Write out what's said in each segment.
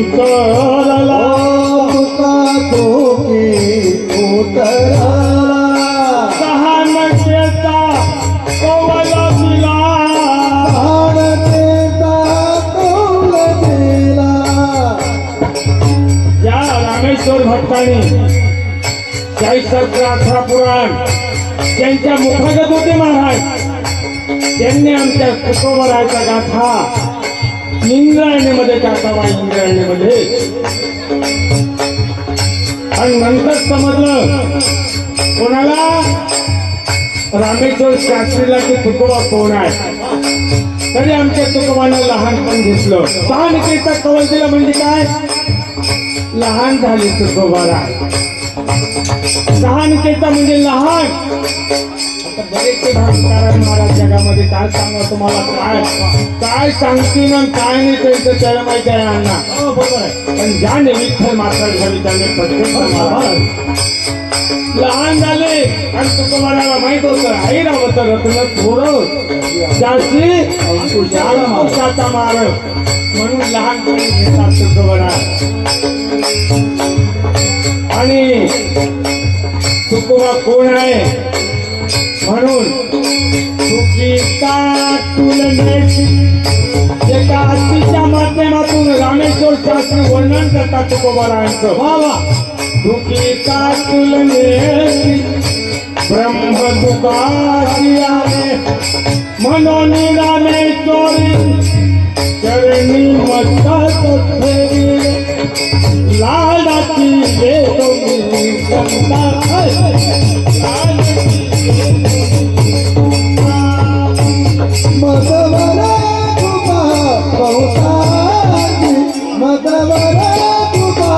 उतरला तुका तोकी उतरला सहानतेचा कवल दिला सहानतेचा कौल दिला. या रामेश्वर भक्तांनी 40-18 पुराण त्यांच्या मुखागत होते महाराज. त्यांनी आमच्या तुकोबराच्या गाथा इंद्रायणीमध्ये टाकावा इंद्रायणीमध्ये. आणि नंतर समजलं कोणाला रामेश्वर शास्त्रीला की तुकोबा कोण आहे. तरी आमच्या तुकोबानं लहानपण घेतलं. सहानतेचा कवल दिला म्हणजे काय लहान झाली तुकोबाला. सहानतेचा म्हणजे लहान. आता बरेचसे भाषणारण महाराज जगामध्ये काय सांगा तुम्हाला काय सांगतील आणि काय नाही त्यांचं त्याला माहिती आहे अण्णा. बरोबर आहे. पण ज्याने विठ्ठल मात्र झाली त्याने प्रत्येक लहान झाले आणि तुकोबाला माहित होतं आई रावत रत्न थोडं जास्ती अंकुशाचा मार म्हणून लहानपणी घेतात तुकोबाला. आणि तुकोबा कोण आहे म्हणून चुकीचा तुलनेची एका हत्तीच्या माध्यमातून रामेश्वर शास्त्री वर्णन करतात तुकोबारायांचं. बाबा चुकीचा तुलनेची ब्रह्म तुकाची आले म्हणून रामेश्वरी चरणी मस्तक फेरिले लाडाची देतो मी संता मदवरा तुका बहुताची मदवरा तुका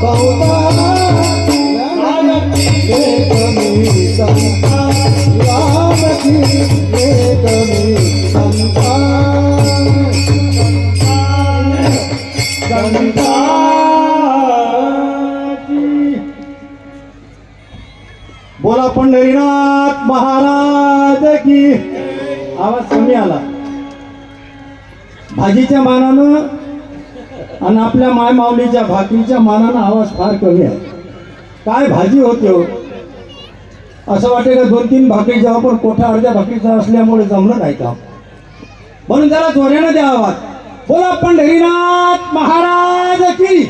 बहुताची एक मी संता रामची एक मी संता बोला पंढरीनाथ महाराज की. आवाज कमी आला. भाजीच्या मानानं आणि आपल्या माय माऊलीच्या भाकरीच्या मानानं आवाज फार कमी आहे. काय भाजी होते हो असं वाटेल का 2-3 भाकरी जेव्हा पण कोठा अर्ध्या भाकरीचा असल्यामुळे जमलं नाही का म्हणून जरा जोऱ्यानं द्या आवाज. बोला पंढरीनाथ महाराज की.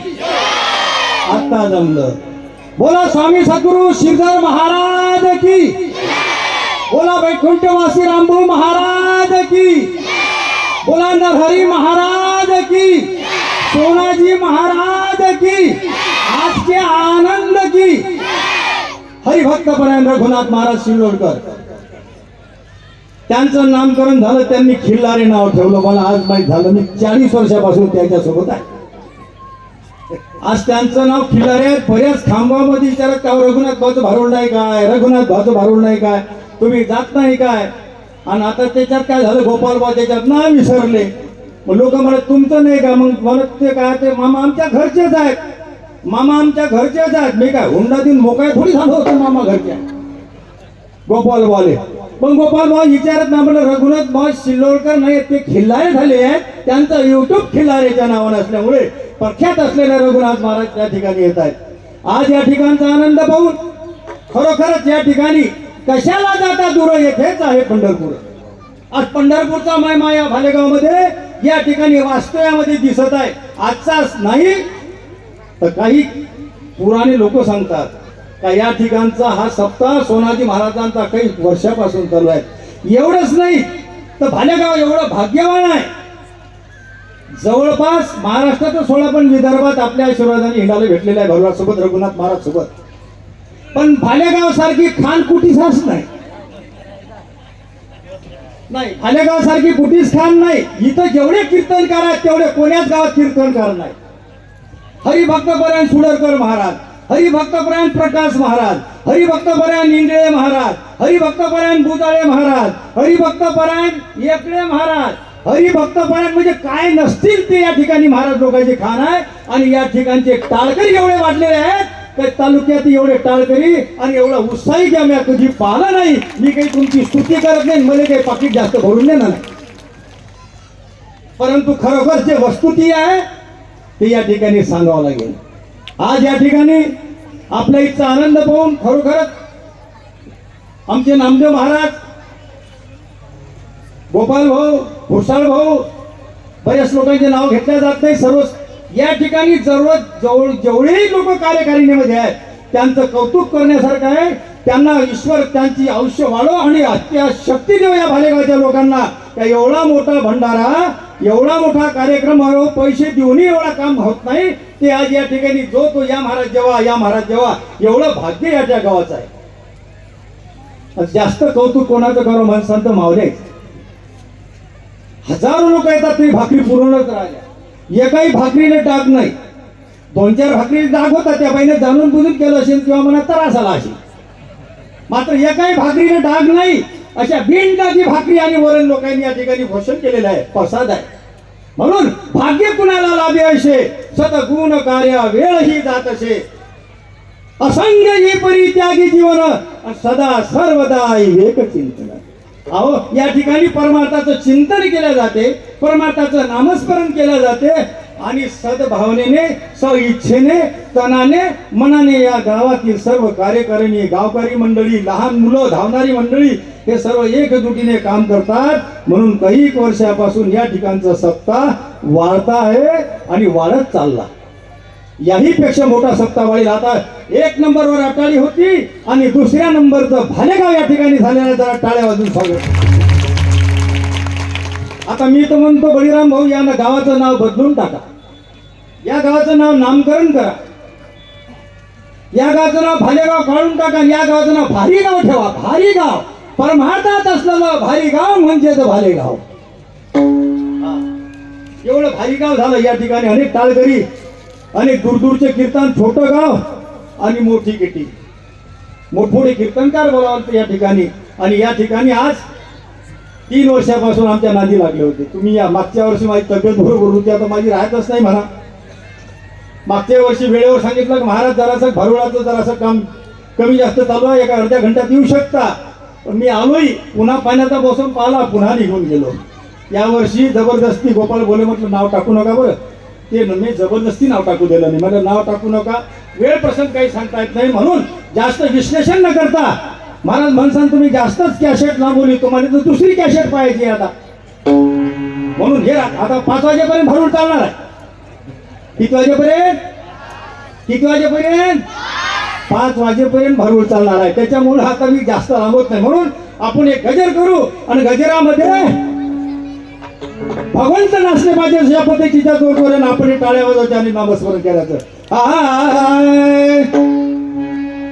आता जमलं. बोला स्वामी सद्गुरु श्रीधर महाराज की. बोला वैकुंठवासी रामभाऊ महाराज की. बोला नरहरी महाराज की. सोनाजी महाराज की. आज के आनंद की. हरिभक्त परायण रघुनाथ महाराज शिरोडकर त्यांचं नामकरण झालं. त्यांनी खिल्लारे नाव ठेवलं. मला आज माहीत झालं. मी 40 वर्षापासून त्याच्यासोबत आहे. आज त्यांचं नाव खिल्लारे. बऱ्याच खांबामध्ये विचारत का रघुनाथ भाऊचं भारुड नाही काय रघुनाथ भाऊचं भारुड नाही काय तुम्ही जात नाही काय. आणि आता त्याच्यात काय झालं गोपाल भाऊ त्याच्यात नाव विसरले. मग लोक म्हणत तुमचं नाही का. मग म्हणत ते काय ते मामा आमच्या घरचेच आहेत. मामा आमच्या घरचेच आहेत. मी काय हुंडा देऊन मोकळ्या थोडी झालो होतो मामा घरच्या गोपाल भाऊले. पण गोपाल भाऊ विचारत ना म्हणलं रघुनाथ भाऊ शिल्लोळकर नाही ते खिल्लारे झाले आहेत. त्यांचं युट्यूब खिल्लारेच्या नावानं असल्यामुळे प्रख्यात असलेले रघुनाथ महाराज त्या ठिकाणी येत आहेत. आज या ठिकाणचा आनंद पाहून खरोखरच या ठिकाणी कशाला जाता दूर येथेच आहे पंढरपूर. आज पंढरपूरचा महिमा या भालेगावमध्ये या ठिकाणी वास्तव्यामध्ये दिसत आहे. आजचाच नाही तर काही पुराणे लोक सांगतात का या ठिकाणचा हा सप्ताह सोनाजी महाराजांचा काही वर्षापासून चालू आहे. एवढंच नाही तर भालेगाव एवढं भाग्यवान आहे. जवळपास महाराष्ट्राचं 16 पण विदर्भात आपल्या आशीर्वादाने हिंडाला भेटलेला आहे भगवान सोबत रघुनाथ महाराज सोबत. पण भालेगाव सारखी खान कुठीच नाही. भालेगाव सारखी कुठीच खान नाही. इथं जेवढे कीर्तनकार आहेत तेवढे कोण्याच गावात कीर्तनकार नाही. हरिभक्तपरायण सुडरकर महाराज, हरिभक्तपरायण प्रकाश महाराज, हरिभक्तपरायण इंगळे महाराज, हरिभक्तपरायण बुजाळे महाराज, हरिभक्तपरायण येकडे महाराज, हरिभक्तपरायण म्हणजे काय नसतील ते या ठिकाणी महाराज लोकांचे खान आहे. आणि या ठिकाणचे टाळकरी एवढे वाढलेले आहेत त्या तालुक्यात एवढे टाळकरी आणि एवढा उत्साही की आम्ही कधी पाहिलं नाही. मी काही तुमची स्तुती करत नाही. मला काही पाकिट जास्त भरून देणार नाही. परंतु खरोखर जे वस्तुती आहे ते या ठिकाणी सांगावं लागेल. आज या ठिकाणी आपल्या इथचा आनंद पाहून खरोखरच आमचे नामदेव महाराज, गोपाल भाऊ, भुसाळ भाऊ, बऱ्याच लोकांचे नाव घेतल्या जात नाही, सर्व या ठिकाणी जेवढेही लोक कार्यकारिणीमध्ये आहेत त्यांचं कौतुक करण्यासारखं आहे. त्यांना ईश्वर त्यांची आयुष्य वाढो आणि त्या शक्ती देव या भालेगावच्या लोकांना. त्या एवढा मोठा भंडारा, एवढा मोठा कार्यक्रम, पैसे देऊनही एवढा काम होत नाही. ते आज या ठिकाणी जो तो या महाराज जेव्हा, या महाराज जेव्हा, एवढं भाग्य या त्या गावाचं आहे. जास्त कौतुक कोणाचं करो माणसांत मावले. हजारो लोक येतात तरी भाकरी पुरवणच राहिल्या. एकाही भाकरीने डाग नाही. 2-4 भाकरी डाग होता, त्या बाईने जाणून बुजून केलं असेल किंवा मनात त्रास आला असेल. मात्र एकाही भाकरीने डाग नाही. अशा बिनडागी भाकरी आणि वरण लोकांनी या ठिकाणी घोषण केलेलं आहे. प्रसाद आहे. म्हणून भाग्य कुणाला लाभे असे, सद्गुण कार्य वेळ ही जात असे. असंग ही परित्यागी जीवन, सदा सर्वदा एक चिंतन. अहो या ठिकाणी परमार्थाचं चिंतन केलं जाते, परमार्थाचं नामस्मरण केलं जाते आणि सद्भावनेने, इच्छेने, तनाने, मनाने या गावातील सर्व कार्यकारिणी, गावकरी मंडळी, लहान मुलं, धावणारी मंडळी हे सर्व एकजुटीने काम करतात. म्हणून काही वर्षापासून या ठिकाणचा सप्ताह वाढता आहे आणि वाढत चालला. याही पेक्षा मोठा सप्ताह वाढील. आता 1 नंबरवर अटाळी होती आणि 2ऱ्या नंबरचं भालेगाव या ठिकाणी झालेला, जरा टाळ्या वाजून स्वागत. आता मी तर म्हणतो बळीराम भाऊ, या गावाचं नाव बदलून टाका. या गावाचं नाव नामकरण करा. या गावाचं नाव भालेगाव काढून टाका. या गावाचं नाव भारी गाव ठेवा. भारी गाव, परमार्थात असलेलं भारी गाव म्हणजे भालेगाव. एवढं भारी गाव झालं. या ठिकाणी अनेक टाळकरी, अनेक दूरदूरचे कीर्तन, छोटं गाव आणि मोठी किटी, मोठमोठे कीर्तनकार बोलावले या ठिकाणी. आणि या ठिकाणी आज 3 वर्षापासून आमच्या नादी लागले होते. तुम्ही या मागच्या वर्षी माझी तब्येत बरोबर होती, आता माझी राहतच नाही म्हणा. मागच्या वर्षी वेळेवर सांगितलं की महाराज जरासं भरवळाचं जरासं काम कमी जास्त चालू आहे, एका अर्ध्या घंट्यात येऊ शकता. पण मी आलोय, पुन्हा पाण्याचा मोसम पाहिला, पुन्हा निघून गेलो. यावर्षी जबरदस्ती गोपाळ बोले, म्हटलं नाव टाकू नका बरं. ते मी जबरदस्ती नाव टाकू दिलं नाही. मला नाव टाकू नका, वेळ प्रसंग काही सांगता येत नाही. म्हणून जास्त विश्लेषण न करता महाराज म्हणसान तुम्ही जास्तच कॅसेट ना बोली, तुम्हाला तर दुसरी कॅसेट पाहिजे आता. म्हणून हे आता 5 वाजेपर्यंत भरून चालणार आहे. किती वाजेपर्यंत? किती वाजेपर्यंत? 5 वाजेपर्यंत भरून चालणार आहे. त्याच्यामुळे आता मी जास्त लांबत नाही. म्हणून आपण एक गजर करू आणि गजरामध्ये भगवंत नाचले पाहिजे अशा पद्धतीच्या जोडवरून आपण टाळ्या वाजवायच्या आणि नामस्मरण करायचं.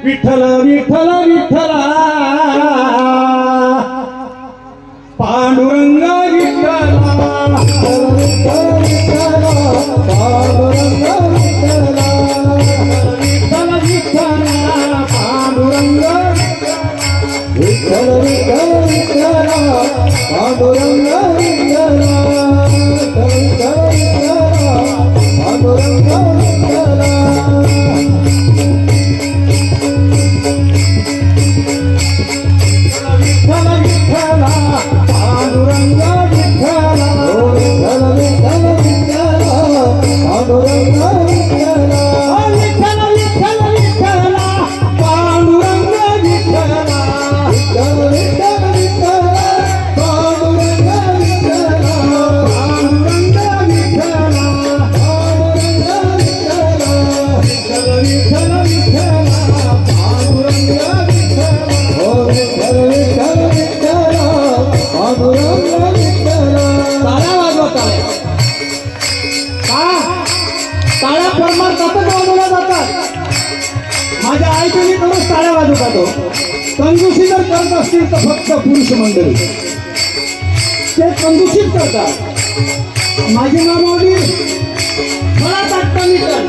विठ्ठल विठ्ठल विठ्ठला, पांडुरंग विठ्ठला, पांडुरंग विठ्ठला, विठ्ठल विठ्ठला, पांडुरंग विठ्ठल विठ्ठल विठ्ठला, पांडुरंग विठ्ठला, पांडुरंग विठ्ठला. टाळ्या परमार्थातच वाजवल्या जातात. माझ्या आईकडे करून टाळ्या वाजवतात. कंजूसी जर करत असतील तर फक्त पुरुष मंडळी ते कंजूसीच करतात. माझी मामावली मला टाकतानी टाळी,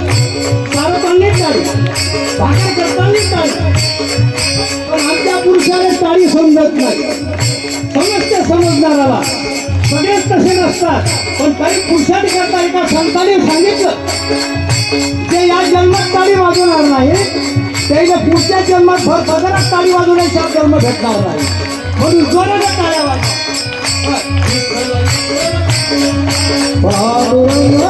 सारतानी टाळी, भाकर करतानी टाळी. पण आमच्या पुरुषाला टाळी समजत नाही. समजते समजणाराला, सगळेच तसे नसतात. पण काही पुरुषांनी करता एका संतांनी सांगितलं ते या जन्मात टाळी वाजवणार नाही, त्याच्या पुढच्या जन्मात भर पदरात टाळी वाजवण्याचा जन्म भेटणार नाही. म्हणून जोराने टाळ्या वाजवा. पांडुरंग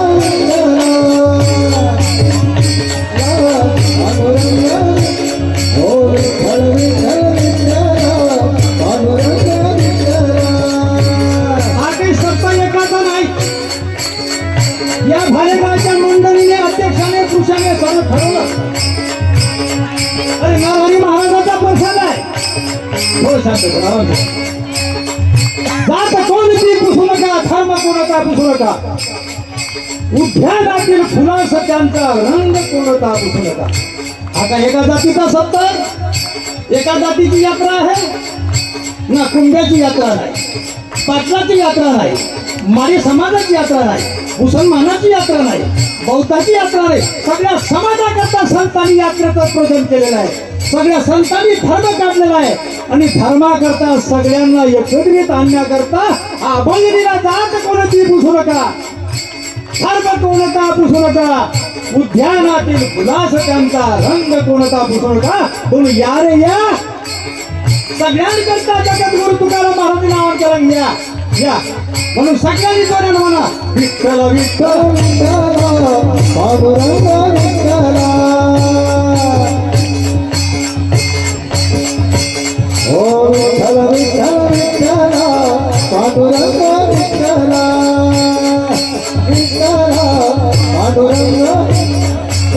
थोडं शांत करा. जात कोणती पुसू नका, धर्म कोणता पुसू नका, उद्यानातील फुलास त्यांचा रंग कोणता पुसू नका. आता एका जातीचा सत्तर, एका जातीची यात्रा आहे ना, कुंभ्याची यात्रा नाही, पाटलाची यात्रा नाही, माळी समाजाची यात्रा नाही, मुसलमानाची यात्रा नाही, बौद्धाची यात्रा नाही. सगळ्या समाजाकरता संतांनी यात्रेचं प्रदान केलेलं आहे. सगळ्या संतांनी धर्म काढलेला आहे आणि धर्माकरता सगळ्यांना एकत्रित आणण्याकरता अभंगिनीला जात कोणती पुसू नका, धर्म कोणता पुसू नका, उद्यानातील फुलास त्यांचा रंग कोणता पुसू नका. तुम्ही या रे या, सगळ्यांकरता जगद्गुरु तुकाराम महाराज नाव करून घ्या या. म्हणून सगळ्यांनी जोरानं म्हणा, विठ्ठल विठ्ठल विठ्ठल पांडुरंग विठ्ठला, ओ विठ्ठल विठ्ठल विठ्ठला पांडुरंग विठ्ठला, विठ्ठला पांडुरंग,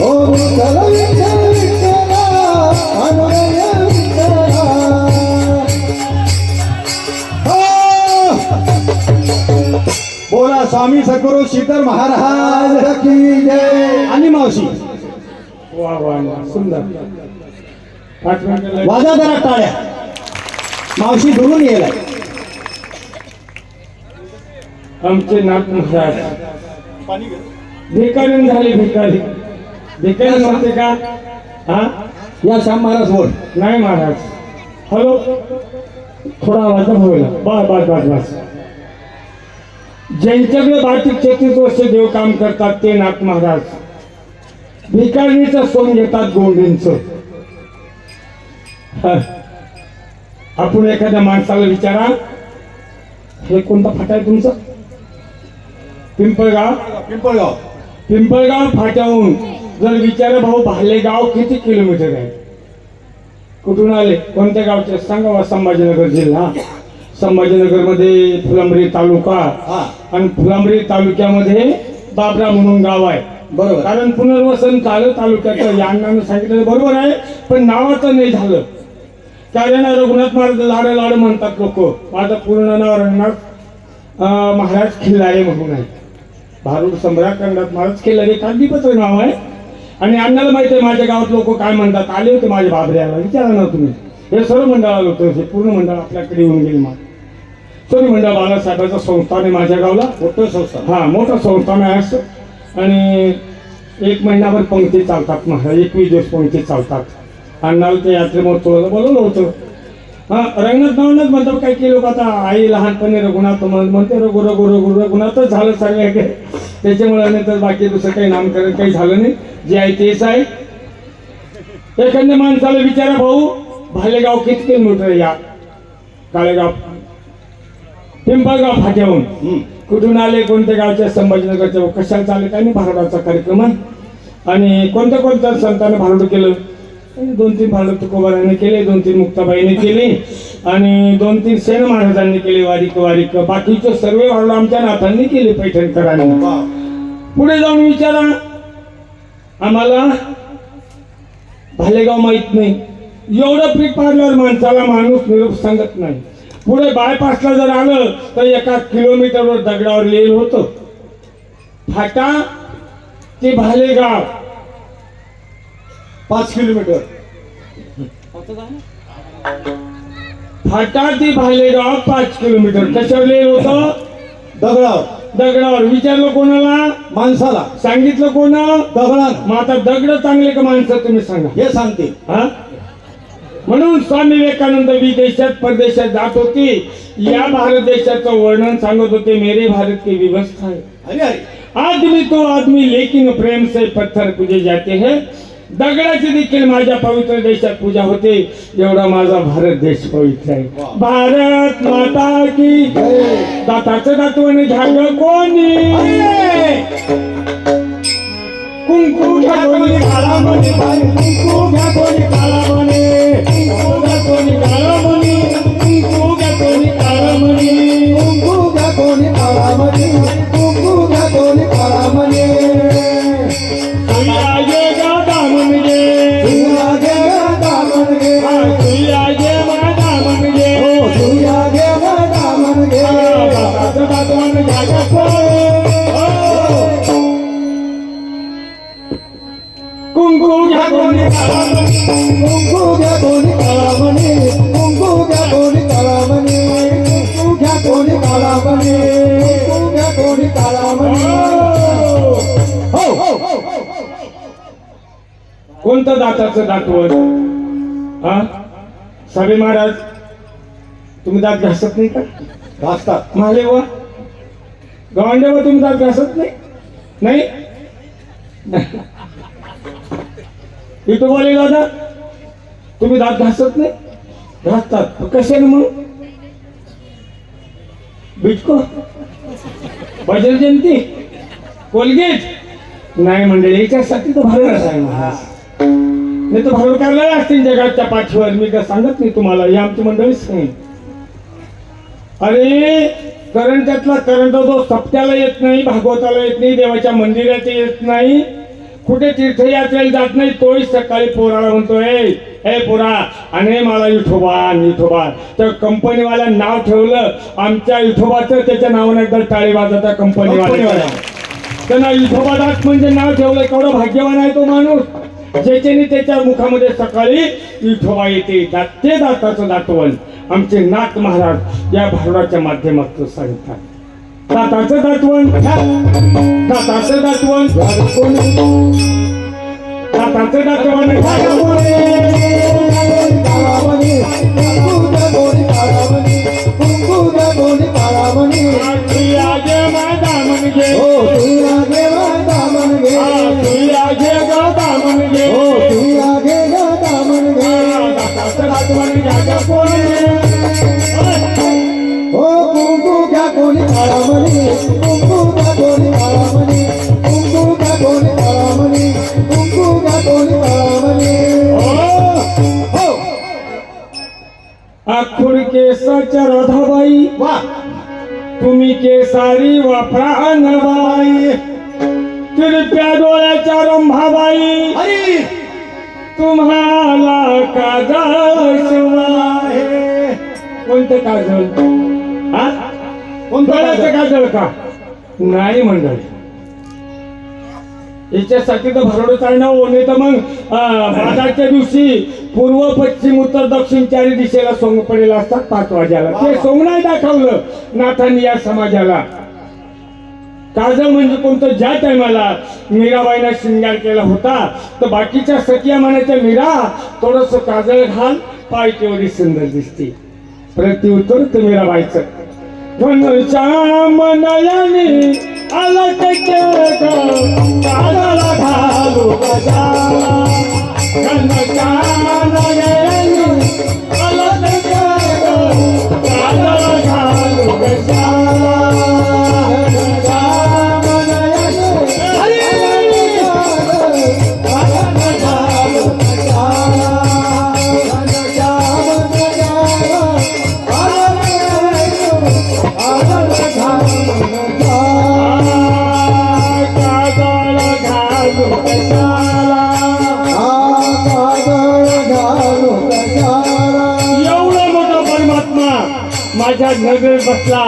ओ विठ्ठल विठ्ठल विठ्ठला पांडुरंग विठ्ठला. बोला स्वामी सद्गुरु श्रीधर महाराज की जय. आणि मावशी वा वा वा, सुंदर. 5 मिनिटं वाजा जरा टाळ्या, मावशी धरून येलाय. आमचे नाथ महाराज भिकारी झाले, भिकारी. भिकारी म्हणते का? हा, या श्याम महाराज बोल. नाही महाराज. हॅलो, थोडा आवाज होईल. बस बस बस बस. ज्यांच्याकडे 32-33 वर्ष देव काम करतात ते नाथ महाराज भिकारणीचं सोंग घेतात, गोंडींचं. आपण एखाद्या माणसाला विचारा, हे कोणता फाटा आहे तुमचं? पिंपळगाव. पिंपळगाव. पिंपळगाव फाट्याहून जर विचारा, भाऊ भालेगाव किती किलोमीटर आहे? कुठून आले, कोणत्या गावचे सांगा? संभाजीनगर जिल्हा. संभाजीनगरमध्ये फुलंब्री तालुका आणि फुलंब्री तालुक्यामध्ये बाबरा म्हणून गाव आहे. बरोबर. कारण पुनर्वसन झालं तालुक्याचं, या अण्णानं सांगितलं बरोबर आहे, पण नावाचं नाही झालं. कारण रघुनाथ महाराज लाड लाड म्हणतात लोक. माझं पूर्ण नाव रघुनाथ महाराज खिल्लारे म्हणून आहे. भारूड सम्राट रघुनाथ महाराज खिल्लारे कागदीपत्र नाव आहे. आणि अण्णाला माहिती आहे माझ्या गावात लोक काय म्हणतात. आले होते माझ्या बाबऱ्याला, विचारा ना तुम्ही. हे सर्व मंडळ आलं होतं, हे पूर्ण मंडळ आपल्याकडे येऊन गेले. मग सर्व मंडळ बाळासाहेबाचं संस्थान आहे माझ्या गावला, मोठं संस्थान. हा, मोठं संस्थान आहे असं. आणि 1 महिनाभर पंक्ती चालतात महाराज, 21 दिवस पंक्ती चालतात. अण्णाला ते यात्रे महोत्सवाला बोलवलं होतं. हा, रघुनाथ नावानच म्हणतात. काही काही लोक आता आई लहानपणी रघुनाथ म्हणते, रघु रघु रघु रघुनाथच झालं सगळ्या. त्याच्यामुळे नाही तर बाकी दुसरं काही नामकरण काही झालं नाही. जे आहे तेच आहे. एखाद्या माणसाला विचारा, भाऊ भालेगाव किती किलोमीटर आहे? या काळेगाव पिंपळगाव फाट्याहून. कुठून आले, कोणत्या गावच्या? संभाजीनगरच्या. कशाला चालले काय नाही, भारुडाचा कार्यक्रम आहे. आणि कोणत्या कोणत्या संतांनी भारुड केलं? 2-3 भारुड तुकोबारांनी केले, 2-3 मुक्ताबाईंनी केले आणि 2-3 सेन महाराजांनी केले. वारीक वारीक बाकीचे सर्व भारुड आमच्या नाथांनी केले, पैठणकरांनी. पुढे जाऊन विचारा, आम्हाला भालेगाव माहित नाही. एवढं पीठ पाडल्यावर माणसाला माणूस निरोप सांगत नाही. पुढे बायपासला जर आलं तर 1 किलोमीटरवर दगडावर लिहिलं होतं, फाटा ते भालेगाव 5 किलोमीटर. फाटा ते भालेगाव 5 किलोमीटर. कशावर लिहिलं होतं? दगडावर. दगडावर. विचारलं कोणाला? माणसाला. सांगितलं कोणा? दगडात. मग आता दगड चांगले का माणसं तुम्ही सांगा. हे सांगते. हा, म्हणून स्वामी विवेकानंद विदेशात परदेशात जात होती. या भारत देशाचं वर्णन सांगत होते. मेरे भारत की व्यवस्था है, अरे अरे, आदमी तो आदमी लेकिन प्रेम से पत्थर पूजे जाते हैं. दगडाची देखील माझ्या पवित्र देशात पूजा होते. एवढा माझा भारत देश पवित्र आहे. भारत माता की दाताचं दातवण झालं कोणी? कुंकू घ्या कोणी काळा म्हणे, कुंकू घ्या कोणी काळा म्हणे, कुंकू घ्या कोणी काळा म्हणे, कुंकू घ्या कोणी काळा म्हणे, कुंकू घ्या कोणी काळा म्हणे, कुंकू घ्या कोणी काळा म्हणे. तुया ये गादा म्हणजे, तुला गे दामन गे, तुया ये माझा म्हणजे, कुंकू घ्या कोणी काळामणी कुंकू घ्या कोणी काळामणी कुंकू घ्या कोणी काळामणी कुंकू घ्या कोणी काळामणी हो कोणतं दाताचं दातवण? हा साबे महाराज, तुम्ही दात घासत नाही का? घासतात महादेवा गवांडेवा, तुम्ही दात घासत नाही? नाही इथं बोले दादा, तुम्ही दात घासत नाही? घासतात. कशाने मग? बिटको, बजर जयंती, कोलगेट नाही मंडळी, याच्यासाठी तर भरवणार आहे महाराज. नाही तर भरव करायला असतील जगाच्या पाठीवर. मी काय सांगत नाही तुम्हाला, ही आमची मंडळीच नाही. अरे करंटातला करंट जो सप्त्याला येत नाही, भागवताला येत नाही, देवाच्या मंदिरात येत नाही, कुठे तीर्थयात्रेला जात नाही, तोही सकाळी पोराला म्हणतोय, ए पोरा आणि मला विठोबा. त्या कंपनीवाला नाव ठेवलं आमच्या विठोबाचं, त्याच्या नावाने एकदा टाळी वाजवता कंपनीवाला. त्यांना विठोबा दास म्हणजे नाव ठेवलं. केवढा भाग्यवान आहे तो माणूस, ज्याच्याने त्याच्या मुखामध्ये सकाळी विठोबा येते. ते दाताचं दातवण आमचे नाथ महाराज या भारुडाच्या माध्यमातून सांगतात. दाताचं दातवण, दाताचं दातवण, दाताचं दातवण आखुड केसाच्या राधाबाई, तुम्ही केसारी वापरा नबाई. तिरप्या डोळ्याच्या रंभाबाई, तुम्हाला काजळ शिवाय. कोणतं काजळ? हा कोणतं काजळ का? नाही मंडळी, याच्यासाठी तर भरवडं चालणं हो. नाही तर मग बाजारच्या दिवशी पूर्व पश्चिम उत्तर दक्षिण चारी दिशेला सोंग पडेल असतात 5 वाजेला. ते सोंग नाही दाखवलं नाथांनी या समाजाला. काजळ म्हणजे कोणतं? ज्या टायमाला मीराबाईनं शृंगार केला होता तर बाकीच्या सखिया म्हणायच्या, मीरा थोडस काजळ घाल, पाय तेवढी सुंदर दिसते. प्रत्युत्तर तर मीराबाईचं, घनच्या मनयाने आला काजळ घालू कशा, घनच्या मनयाने आला काजळ घालू कशा. माझ्या नजरेत बसला,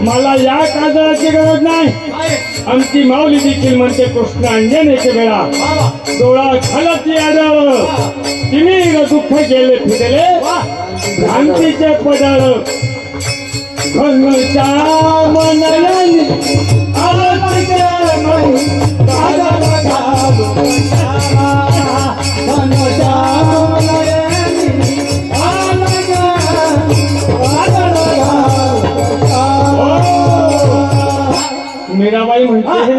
मला या काजळाची गरज नाही. आमची माऊली देखील म्हणते, कृष्ण अंजन एक वेळा डोळा घालत यादव, तिने दुःख गेले फिरले भ्रांतीचे पदळ. घनच्या मनयाने मीराबाई म्हणते,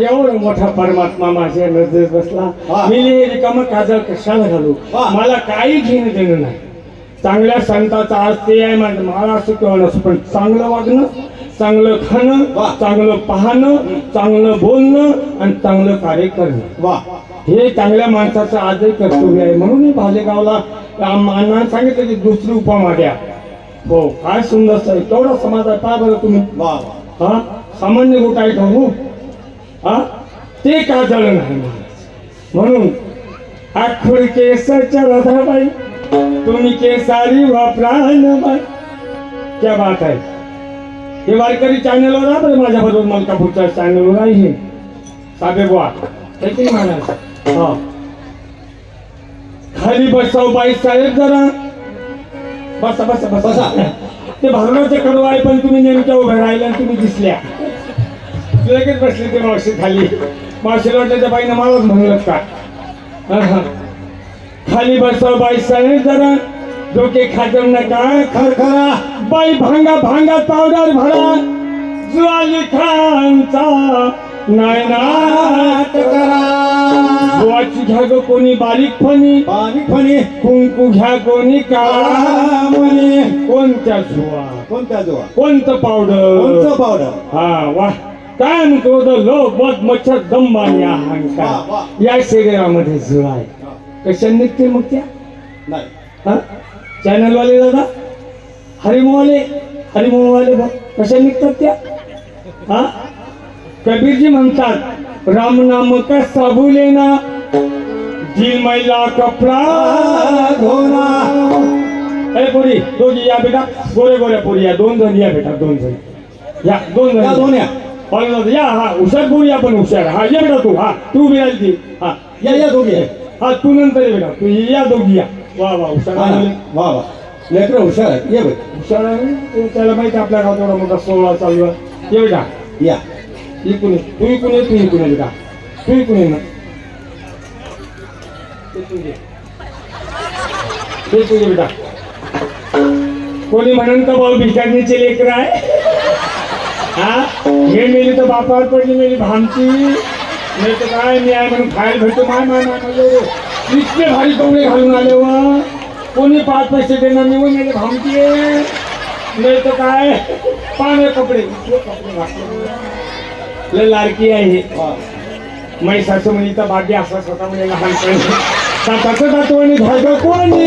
एवढा मोठा परमात्मा माझ्या नजरेत बसला, मी रिकामा काजळ कशाला घालू? मला काही घेणं देणं नाही. चांगल्या संताचा आज ते आहे, मला असं किंवा नसं, पण चांगलं वागणं, चांगलं खाणं, चांगलं पाहणं, चांगलं बोलणं आणि चांगलं कार्य करणं, हे चांगल्या माणसाचं आजही कर्तव्य आहे. म्हणून मी भालेगावला अण्णांनी सांगितलं की दुसरी उपमा द्या. हो, काय सुंदर आहे, केवढा समाज आहे पहा बरं तुम्ही. हा सामान्य गोट आहे का? हो, हा ते काजळ नाही. म्हणून आखुड केसाच्या राधाबाई, तुम्ही केसारी वापरा नबाई. क्या बात आहे. हे वारकरी चॅनलवर आहे बरं, माझ्या बरोबर मलकापूरच्या चॅनलवर आहे हे साबे बुवा, ते म्हणाल. हा खाली बसाव बाई साहेब जरा. बसा बसा बसा बसा. ते भारुणाचं कडवं आहे पण तुम्ही नेमक्या उभ्या राहिल्या आणि तुम्ही दिसल्या. लगेच बसले ते मावशी खाली. मावशीला वाटलं त्या बाईनं मलाच म्हणलं का. हा. खाली बसाव बाई साहेब जरा. डोके खाजम नका खरखरा. बाई भांगा भांगा पावडर भरा. ज्वाली खांचा नायनाट करा. बुवाची घ्या ग कोणी बारीक फणी. बारीक फणी. कुंकू घ्या कोणी काळा म्हणे. कोणत्या जुवा कोणत्या जोआ कोणतं पावडर. कोणचं पावडर. हा वा काय म्हणतो लोक मध मच्छर दम आणि वा, अहंकार वा. या शरीरामध्ये जुळा आहे. कशा निघते मग त्या. नाही हा चॅनलवाले दादा हरिमोवाले बघ कशा निघतात त्या. हा कबीरजी म्हणतात राम नाम का साबू लेना जी मैला कपडा धोना. ए पोरी दोघी या बेटा. गोरे गोऱ्या पोरी या. 2 जण या बेटा. 2 जण या. 2 जण या दोन या. या. हा हुशार पोरी या पण हुशार. हा ये बेटा तू. हा तू उभी राहिली ती. हा या दोघी आहे. हा तू नंतर ये बेटा. तू या दोघी या. वा वा हुशार हा ना. आहे. वा वा लेकर हुशार आहे. ये बाई हुशार आहे. त्याला माहिती आपल्या गावात एवढा मोठा सोहळा चालू आहे. ये बेटा या. इकून ये. तू इकून ये. तू इकून ये बेटा. तू इकून ये ना. ते तुझे बेटा. कोणी म्हणून का भाऊ भिकारणीचे लेकर आहे. हा हे मेली तर बापावर पडली मेली भामची. नाही तर काय मी आहे म्हणून खायला भेटतो. माय माय माय म्हणजे इतके भारी कपडे घालून आले व कोणी 5 पैसे देणार नाही. मेले भामची नाही तर काय पाने कपडे इतके कपडे घातले. लय लाडकी आहे. मै सासू म्हणीचा भाग्य असा स्वतः म्हणजे लहानपणी साताचं जातो आणि धागा कोणी.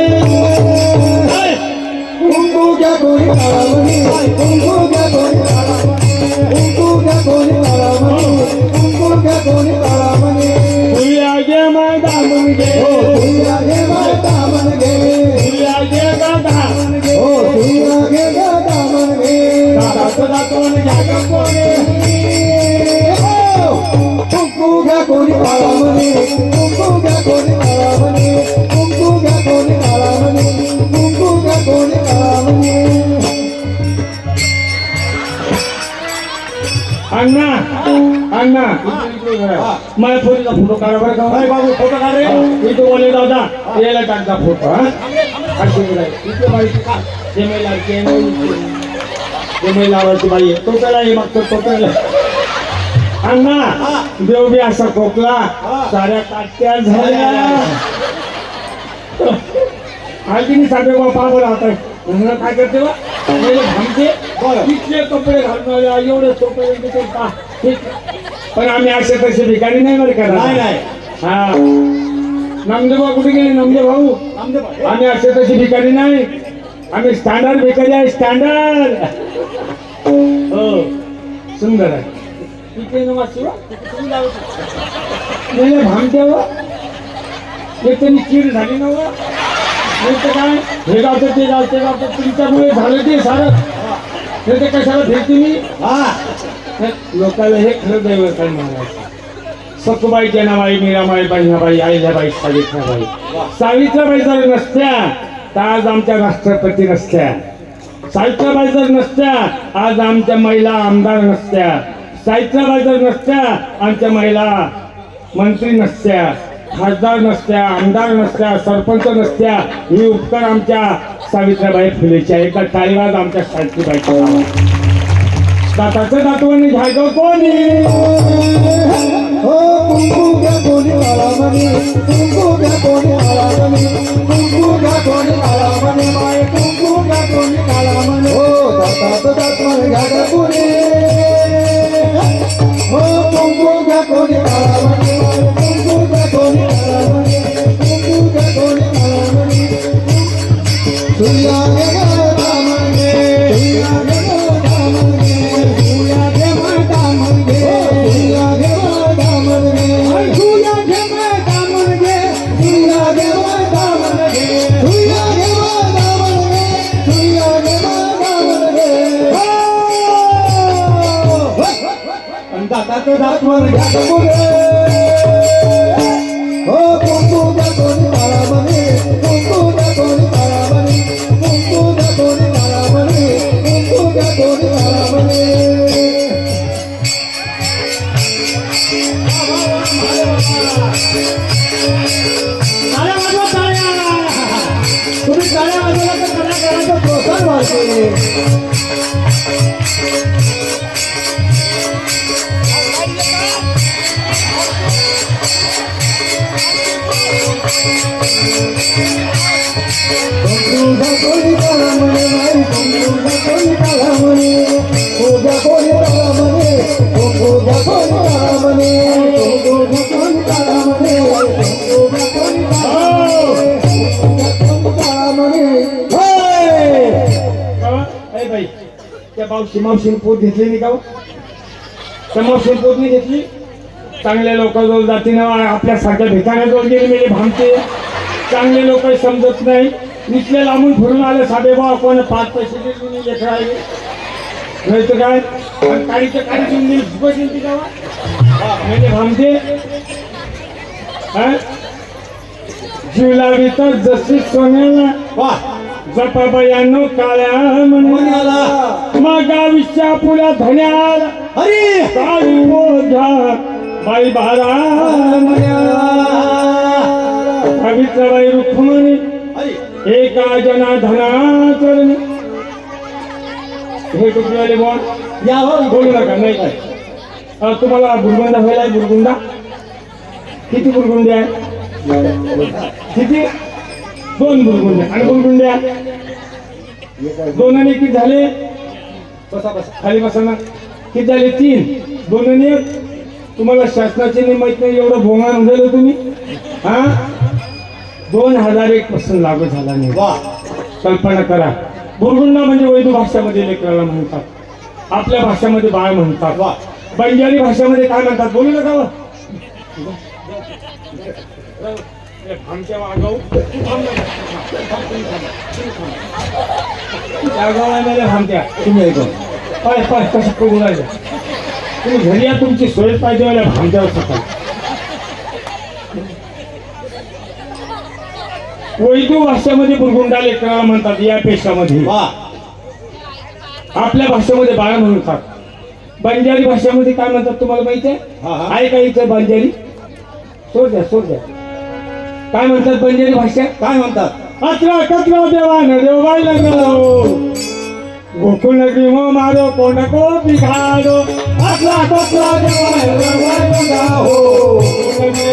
कुंकू घ्या कोणी काळामणी. कुंकू घ्या कोणी काळामणी. कुंकू घ्या कोणी काळामणी. कुंकू घ्या कोणी काळामणी. तुया गे माय दामन घे. तुया घे माय दामन घे. तुया गे गा दामन घे. तुया घे ग दामन घे. साताचं जातो आणि धागा कोणी. कुंकू घ्या कोणी काळामणी. कुंकू घ्या कोणी काळामणी. कुंकू घ्या कोणी काळामणी. कुंकू घ्या कोणी काळामणी. अण्णा अण्णा माझ्या पोरीचा फोटो काढा बरं का. बाबू फोटो काढ रे. इथे बोले दादा यायला टाकता फोटो. हा अशी इथे बाई जे महिला जे महिला आवडती बाई आहे. तो त्याला हे मागतो तो त्याला. अण्णा देव बी असा खोकला साऱ्या काट्या झाल्या. आधी साधे बापा बरं आता म्हणून काय करते बा पहिले भामते इतके कपडे घालून आले एवढे सोपे. पण आम्ही असे तसे ठिकाणी नाही बरं का. नाही नाही. हा नामदेव कुठे गेले नामदेव भाऊ. आम्ही असे तसे ठिकाणी नाही. आम्ही स्टँडर्ड भिकारी आहे. स्टँडर्ड. हो सुंदर आहे. इथे नमाज भामते व एक त्यांनी चीड झाली ना व. नाही तर काय हे गावचं ते गावचं ते गावचं तुमच्यामुळे झालं ते सारं. नाही तर कशाला भेटते मी. हा लोकांना हे खरं दैवत आहे म्हणायचं. सखुबाई जनाबाई मीराबाई बहिणाबाई आईल्याबाई सावित्राबाई. सावित्राबाई जर नसत्या तर आज आमच्या राष्ट्रपती नसत्या. सावित्राबाई जर नसत्या आज आमच्या महिला आमदार नसत्या. सावित्राबाई जर नसत्या आमच्या महिला मंत्री नसत्या. खासदार नसत्या. आमदार नसत्या. सरपंच नसत्या. ही उपकार आमच्या सावित्रीबाई फुलेची आहे. एका टाळीवाज आमच्या सावित्रीबाईच्या नावात. दाताचं दातवाने झालं कोणी. हो कुंकू घ्या कोणी काळामणी. कुंकू घ्या कोणी काळामणी. कुंकू घ्या कोणी काळामणी. माय कुंकू घ्या कोणी काळामणी. हो दातात दातवाने घ्या ग कोणी. हो कुंकू घ्या कोणी काळामणी. कुंकू घ्या कोणी काळामणी. कुंकू घ्या कोणी काळामणी. तुया घे ग दामन घे. तुया घे ग दामन घे. तुया घे ग दामन घे. तुया घे ग दामन घे. तुया घे ग दामन घे. तुया घे ग दामन घे. तुया घे ग दामन घे. तुया घे ग दामन घे. हो दातात दातवर घ्या कोणी. हो कुंकू घ्या कोणी काळामणी. तुझा कोणी काळा म्हणे बाई तुझा कोणी काळा म्हणे तुझा कोणी काळा म्हणे तुझा कोणी काळा म्हणे तुझा कोणी काळा म्हणे तुझा कोणी काळा म्हणे ए बाई त्या मावशीने पोत घेतली नाही का हो? त्या मावशीने पोत नाही घेतली चांगल्या लोकांजवळ जाती ना आपल्यासारख्या भिकाऱ्याजवळ गेली मेले भामते चांगले लोक समजत नाही इथले लांबून फिरून आले साधे भाऊ कोण 5 पैसे देऊन लेकरायले नाही तर काय काळीच्या काळी देऊन झुकतील ती गावा म्हणजे भामते जीव लावी तर जशी सोन्याला वाह जपाबयानो काळ्या म्हणाला मग आयुष्या पुऱ्या धन्याला अरे काळू ओझा बाई बारा सावित्राबाई रुक्मिणी एका जना धनाचरणी हे कुठले बोल या हो बोलू नका नाही काय तुम्हाला बुरगुंडा व्हायला बुरगुंडा किती बुरगुंडे आहे किती 2 बुरगुंडे आणि बुरगुंड्या 2 आणि किती झाले बसा बसा खाली बसा ना किती झाले 3 2 आणि 1 तुम्हाला शासनाची नाही माहित नाही एवढं भोंगाण झालं तुम्ही हा 2001 पासून लागू झाला नाही वाह कल्पना करा बुरगुंडा म्हणजे वैदू भाषेमध्ये लेकराला म्हणतात आपल्या भाषेमध्ये बाळ म्हणतात वाह बंजारी भाषेमध्ये काय म्हणतात बोलू नका हो. आमच्या वागाऊ थांबत्या तुम्ही ऐका पाय पाय कसं करू राहिले तुम्ही घरी या तुमची सोय पाहिजे वाल्या भामट्यावर सकाळ वैदू भाषेमध्ये बुरगुंडा लेकराला म्हणतात या पेशामध्ये वाह आपल्या भाषेमध्ये बाळ म्हणतात बंजारी भाषेमध्ये काय म्हणतात तुम्हाला माहिती हा, हा. आहे का इथे बंजारी सोड द्या काय म्हणतात बंजारी भाषा काय म्हणतात अत्रा कत्रा देवान देवायला गोकुळ नगरी मो मारो कोणको बिघाडो अत्रा कत्रा देवायला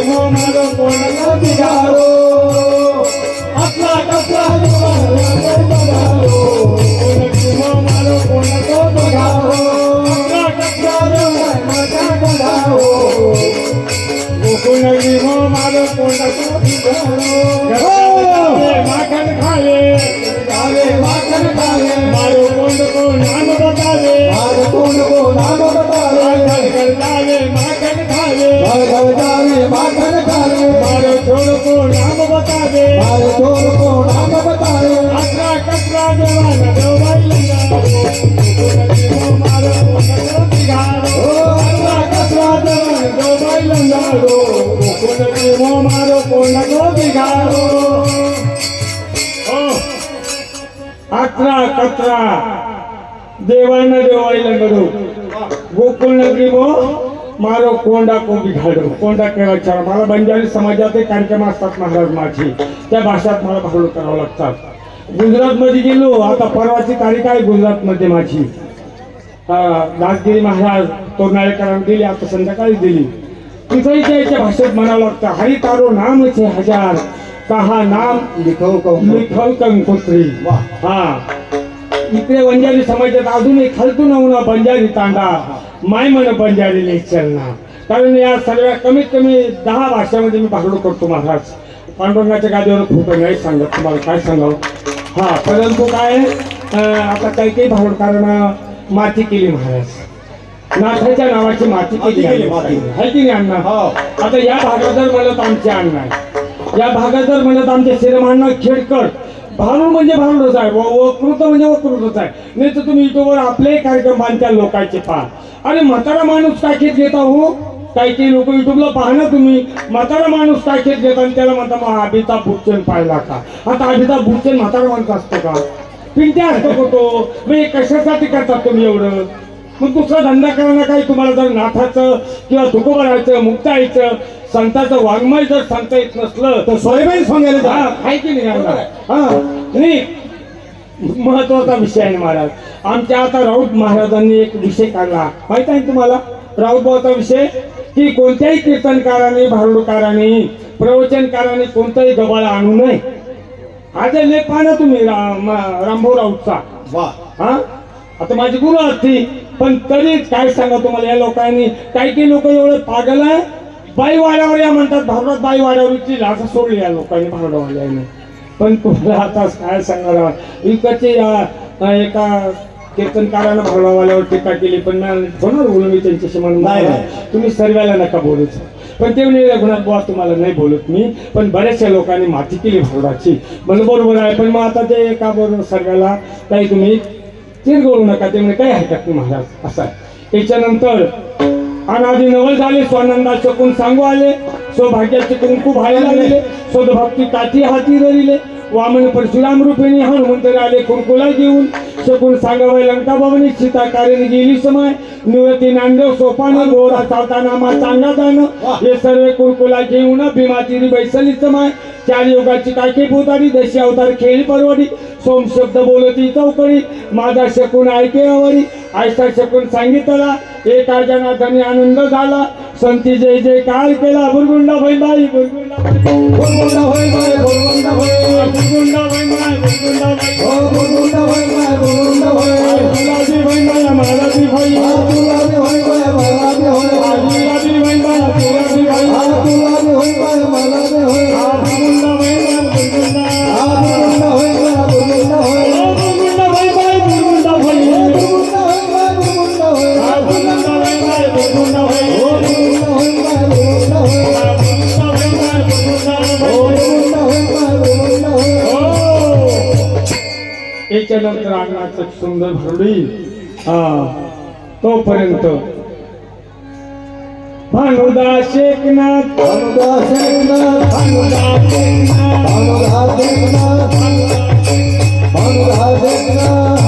मो मारो कोणको बिघाडो अत्रा कत्रा देवायला मो मारो कोणको बिघाडो अत्रा कत्रा देवायला गोकुळ नगरी मो मारो कोणको माखन खावे माखन खावे मारो कोंड को नाम बतावे मारो कोंड को नाम बतावे माखन खावे माखन खावे मारो छोड़ को नाम बतावे मारो छोड़ को नाम बतावे अत्रा कत्रा देवान देवाई लंगा मारो कोंड को बिगाड़ो अत्रा कत्रा देवान देवाई लंगा मारो कोंड को बिगाड़ो अत्रा कत्रा देवाना देवायला गडो गोकुळ नगरी मो मारो कोंडा को बिघाडो कोंडा केव्हाच्या मला बंजारी समाजात एक कार्यक्रम असतात महाराज माझी त्या भाषात मला भाषण करावं लागतात गुजरातमध्ये गेलो आता परवाची तारीख आहे गुजरातमध्ये माझी दासगिरी महाराज तोरणाळेकरांना दिली आता संध्याकाळी दिली तिथंही त्याच्या भाषेत म्हणावं लागतं हरी तारो नाम छे हजार कहा नाम लिखव लिखव कंकोत्री वाह हा इकडे बंजारी समाजात अजूनही खालतून होऊन बंजारी तांडा माय म्हण बंजारी लेक्चरना कारण या सर्व कमीत कमी 10 भाषामध्ये मी भागडू करतो महाराज पांडुरंगाच्या गादीवर खूप नाही सांगत तुम्हाला काय सांगावं हा परंतु काय आता काही भागडकारांना माती केली महाराज नाथाच्या नावाची माती केली आहे की नाही अण्णा आता या भागात जर म्हणत आमचे अण्णा आहे या भागात जर म्हणत आमचे शिरमांना खेडकर भारूड म्हणजे भारूडच आहे वकृत म्हणजे वकृतच आहे नाही तर तुम्ही युट्यूबवर आपले कार्यक्रम बांधता लोकांचे पहा अरे म्हातारा माणूस टाकीत घेता हो काही लोक युट्यूबला पहा ना तुम्ही म्हातारा माणूस टाकीत घेता आणि त्याला म्हणता मग अभिताभ बच्चन पाहिला का आता अभिताभ बच्चन म्हातारा माणूस असतो का पिंट्या असतो का तो मग कशासाठी करतात तुम्ही एवढं मग दुसरा धंदा करणं काही तुम्हाला जर नाथाचं किंवा तुकोबराचं मुक्ताईचं संतांचं वाङ्मय जर सांगता येत नसलं तर सोयबाई सांगायला आहे की नाही नाही महत्वाचा विषय आहे महाराज आमच्या आता राऊत महाराजांनी एक विषय काढला माहित आहे तुम्हाला राऊत भाऊचा विषय की कोणत्याही कीर्तनकाराने भारुडकाराने प्रवचनकाराने कोणताही गबाळा आणू नये. आज लेख पाहा ना तुम्ही रामभाऊ राऊतचा. वा हा आता माझी गुरु असती, पण तरी काय सांगा तुम्हाला या लोकांनी, काही लोक एवढे पागल आहे. बाई वाड्यावर या म्हणतात, भारतात बाई वाड्यावरची लाज सोडली या लोकांनी भारतवाल्याने. पण तुम्हाला आता काय सांगणार, इकडचे एका कीर्तनकारानं भरवाल्यावर टीका केली, पण होणार बोलून मी त्यांच्याशी म्हणून नाही. तुम्ही सर्वाला नका बोलूच. पण ते म्हणजे रघुनाथ बुवा तुम्हाला नाही बोलत मी, पण बऱ्याचशा लोकांनी माती केली भारताची. म्हणून बरोबर आहे, पण मग आता ते एका बरोबर सर्वाला काही तुम्ही चिरगळू नका, ते म्हणजे काही हरकत नाही महाराज. असं आहे. त्याच्यानंतर अनादी नवल झाले, स्वानंदा शकून सांगू आले, सौभाग्याचे कुंकू भायला लागले, सद्भक्ती काठी हाती धरिले, वामन परशुराम रूपिणी हनुमंत आले कुंकुला घेऊन, शकून सांगावे लंका भवनी, सीता कारण गेली समय, निवती नांदेव सोपान, गोरा चावताना मा चांगा दान, हे सर्व कुंकुला घेऊन भीमातीरी बैसली समय, चार योगाची काठी भूतारी, दशी अवतार खेळी परवडी, सोम शब्द बोलती चौकडी, माझा शकून ऐके आवडी, आयसा शकून सांगितला, एका जनाधनी आनंद झाला, संती जय जयकार केला, बुरगुंडा भई बाई, बुरगुंडा भई, बुरगुंडा भई बाई, बुरगुंडा भई, बुरगुंडा भई बाई, बुरगुंडा भई, ओ बुरगुंडा भई बाई, बुरगुंडा भई, तुलाजी भई बाई, महाराजी भई, तुलाजी भई बाई, महाराजी भई, तुलाजी भई बाई, तुलाजी भई, तुलाजी भई बाई, महाराजी भई, बुरगुंडा भई बाई, बुरगुंडा, बुरगुंडा भई बाई, बुरगुंडा भई, ओ बुरगुंडा भई बाई, बुरगुंडा भई, बुरगुंडा भई बाई, बुरगुंडा भई, बुरगुंडा भई बाई, बुरगुंडा भई, ओ बुरगुंडा भई बाई, बुरगुंडा भई, बुरगुंडा भई बाई, बुरगुंडा भई, ओ बुरगुंडा भई बाई, बुरगुंडा भई. याच्यानंतर अण्णाचं सुंदर भरडी. तोपर्यंत भानुदा शेखनाथ, भानुदा शेखनाथ, भानुदा शेखनाथ, भानुदा शेखनाथ, भानुदा शेखनाथ,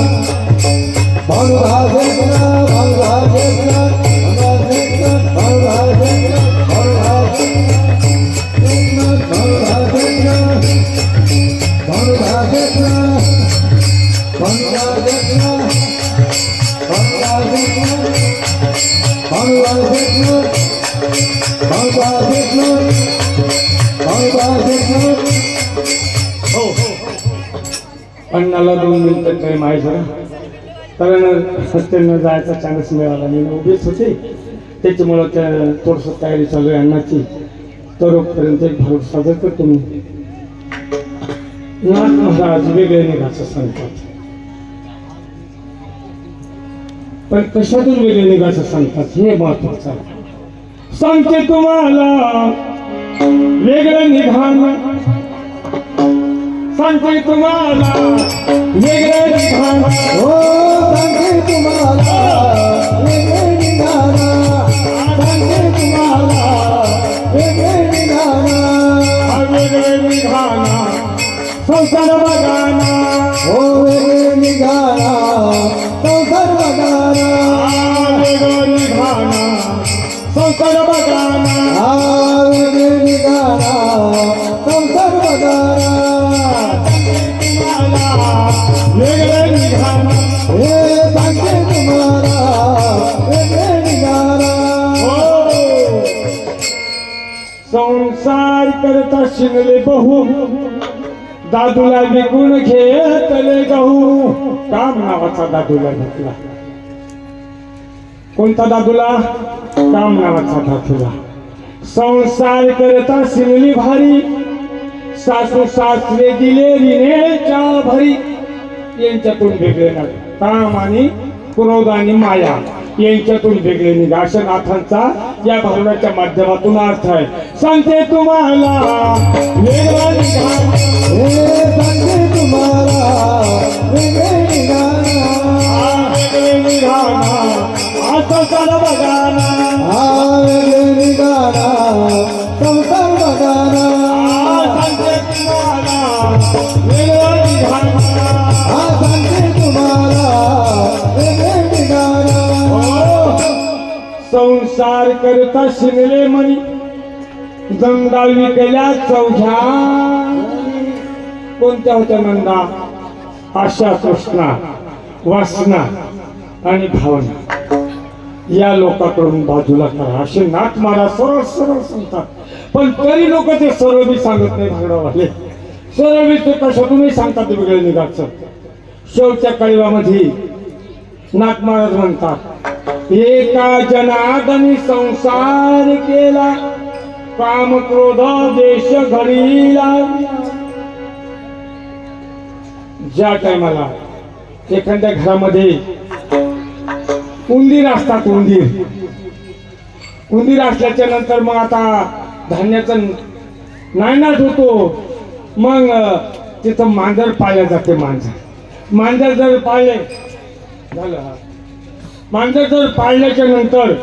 भानुदा शेखनाथ, भानुदा शेखनाथ, भानुदा शेखनाथ, भानुदा शेखनाथ, भानुदा शेखनाथ, भानुदा शेखनाथ, भानुदा शेखनाथ, भानुदा शेखनाथ, भानुदा शेखनाथ, भानुदा शेखनाथ, भानुदा शेखनाथ, भानुदा शेखनाथ. हो अण्णाला 2 मिनिटं टाइम आहे जरा, कारण त्यांना जायचा चान्स मिळाला नाही, उभेच होते. त्याच्यामुळं त्या थोडंसं तयारी चालू आहे अण्णाची. तरोपर्यंत एक भाऊ सादर करतो मी. नाथ महाराज वेगळे निघायचं सांगतात, पण कशातून वेगळे निघायचं सांगतात हे महत्वाचं आहे. सांगते तुम्हाला वेगळं निघाण, सांगते तुम्हाला वेगळं निघाण, हो सांगते तुम्हाला वेगळं निघाण, सांगते तुम्हाला वेगळं निघाण, वेगळं निघाण, संसार बघाना, हो वेगळं निघाण, संसार बघाना, वेगळं निघाण, संसार बघाना, वेगळं निघाण, संसार बघाना, वेगळं निघाण, हे सांगते तुम्हाला वेगळं निघाण. संसार करता शिनले बहु, दादूला विकून घेतले गहू. काम नावाचा दादूला घेतला. कोणता दादूला? काम नावाचा दादूला. संसार करता शिनली भारी, सासू सासरे दिले रिनेच्या भरी. यांच्यातून वेगळे नाही. काम आणि क्रोध आणि माया यांच्यातून वेगळे निघा, अशा नाथांचा या भावनाच्या माध्यमातून अर्थ आहे. सांगते तुम्हाला वेगळा निघा, हे सांगते तुम्हाला वेगळे निघाना, वेगळे निघाना, असं सारा बघाना, वेगळे निघाना, संसार बघाना, सांगते तुम्हाला वेगळा निघाना, सांगते तुम्हाला वेगळे निघाना. संसार करता शिरले मनी, गंगा विकल्या चौघ्या. कोणत्या होत्या नंदा? आशा, कृष्णा, वासना आणि भावना. या लोकांकडून बाजूला करा असे नाथ महाराज सरळ सरळ सांगतात. पण तरी लोक ते सर्व बी सांगत नाही भांगडावाले. सर्व बी ते कशातूनही सांगतात वेगळं निघाचं. शेवटच्या कळवामध्ये नाथ महाराज म्हणतात, एका जनार्दनी संसार केला, काम क्रोध देश घडीला. ज्या टायमाला एखाद्या घरामध्ये उंदीर असतात, उंदीर असल्याच्या नंतर मग आता धान्याचं नायनाट होतो. मग तिथं मांजर पाळल्या जाते. मांजर जर पाळले झालं, मांजर जर पाळल्याच्या नंतर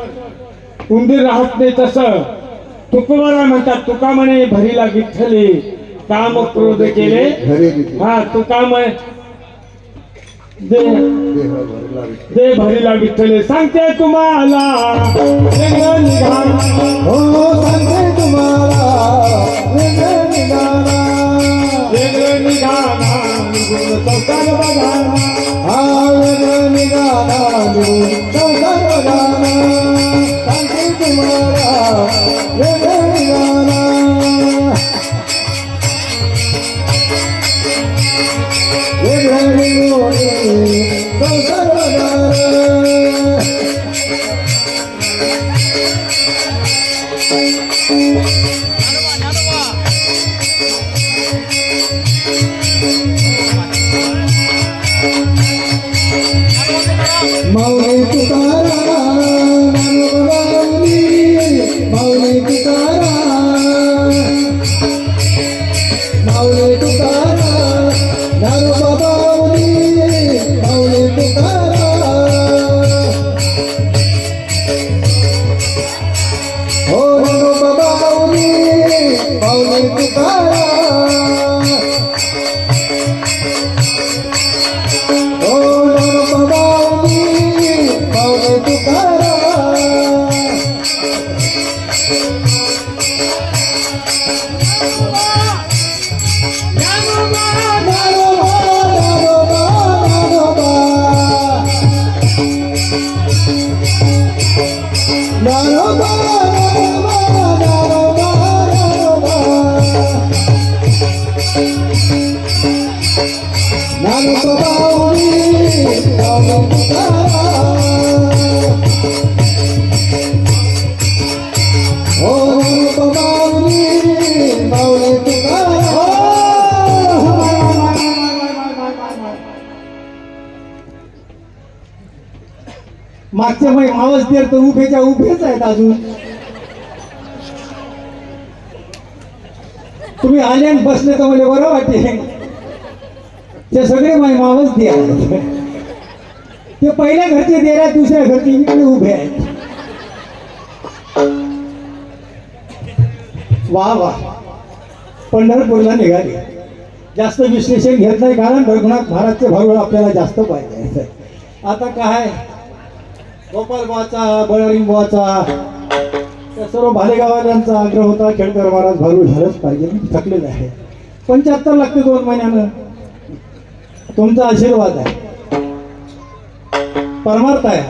उंदीर राहत नाही. तसं तुकोबाराय म्हणतात, तुका म्हणे भरीला विठ्ठले, काम क्रोध केले. हा, तुका म्हणे दे भरीला विठ्ठले. सांगते तुम्हाला वेगळं निघाल, हो सांगते तुम्हाला वेगळं निघाला, वेगळं निघाला संसार बघाला. हा वेगळं निघाला संसार बघाला. सांगते तुम्हाला वेगळं निघाला, वेगळं निघून संसार बघाला. माऊली तुकाराम माऊली, माऊली तुकाराम, माऊली तुकाराम नारोबा माऊली, माऊली तुकाराम. हो नारोबा माऊली, माऊली तुकाराम. हो नारोबा माऊली, माऊली तुकाराम. मागच्या माई मावस देर तर उभेच्या उभेच आहेत अजून. तुम्ही आले आणि बसले तर मला बरं वाटेल. ते सगळे माई मावस दे आहेत. ते पहिल्या घरचे देऱ्या, दुसऱ्या घरचे इकडे उभे आहेत. वा वा, पंढरपूरला निघाले. जास्त विश्लेषण घेत नाही, कारण रघुनाथ महाराजचे भारूड आपल्याला जास्त पाहिजे. आता काय गोपाल बुवाचा, बळारिंग बुवाचा, त्या सर्व भालेगाववाल्यांचा आग्रह होता, खेडकर महाराज भारूड झालंच पाहिजे. थकलेलं आहे. 75 लागते 2 महिन्यानं. तुमचा आशीर्वाद आहे, परमार्थ आहे.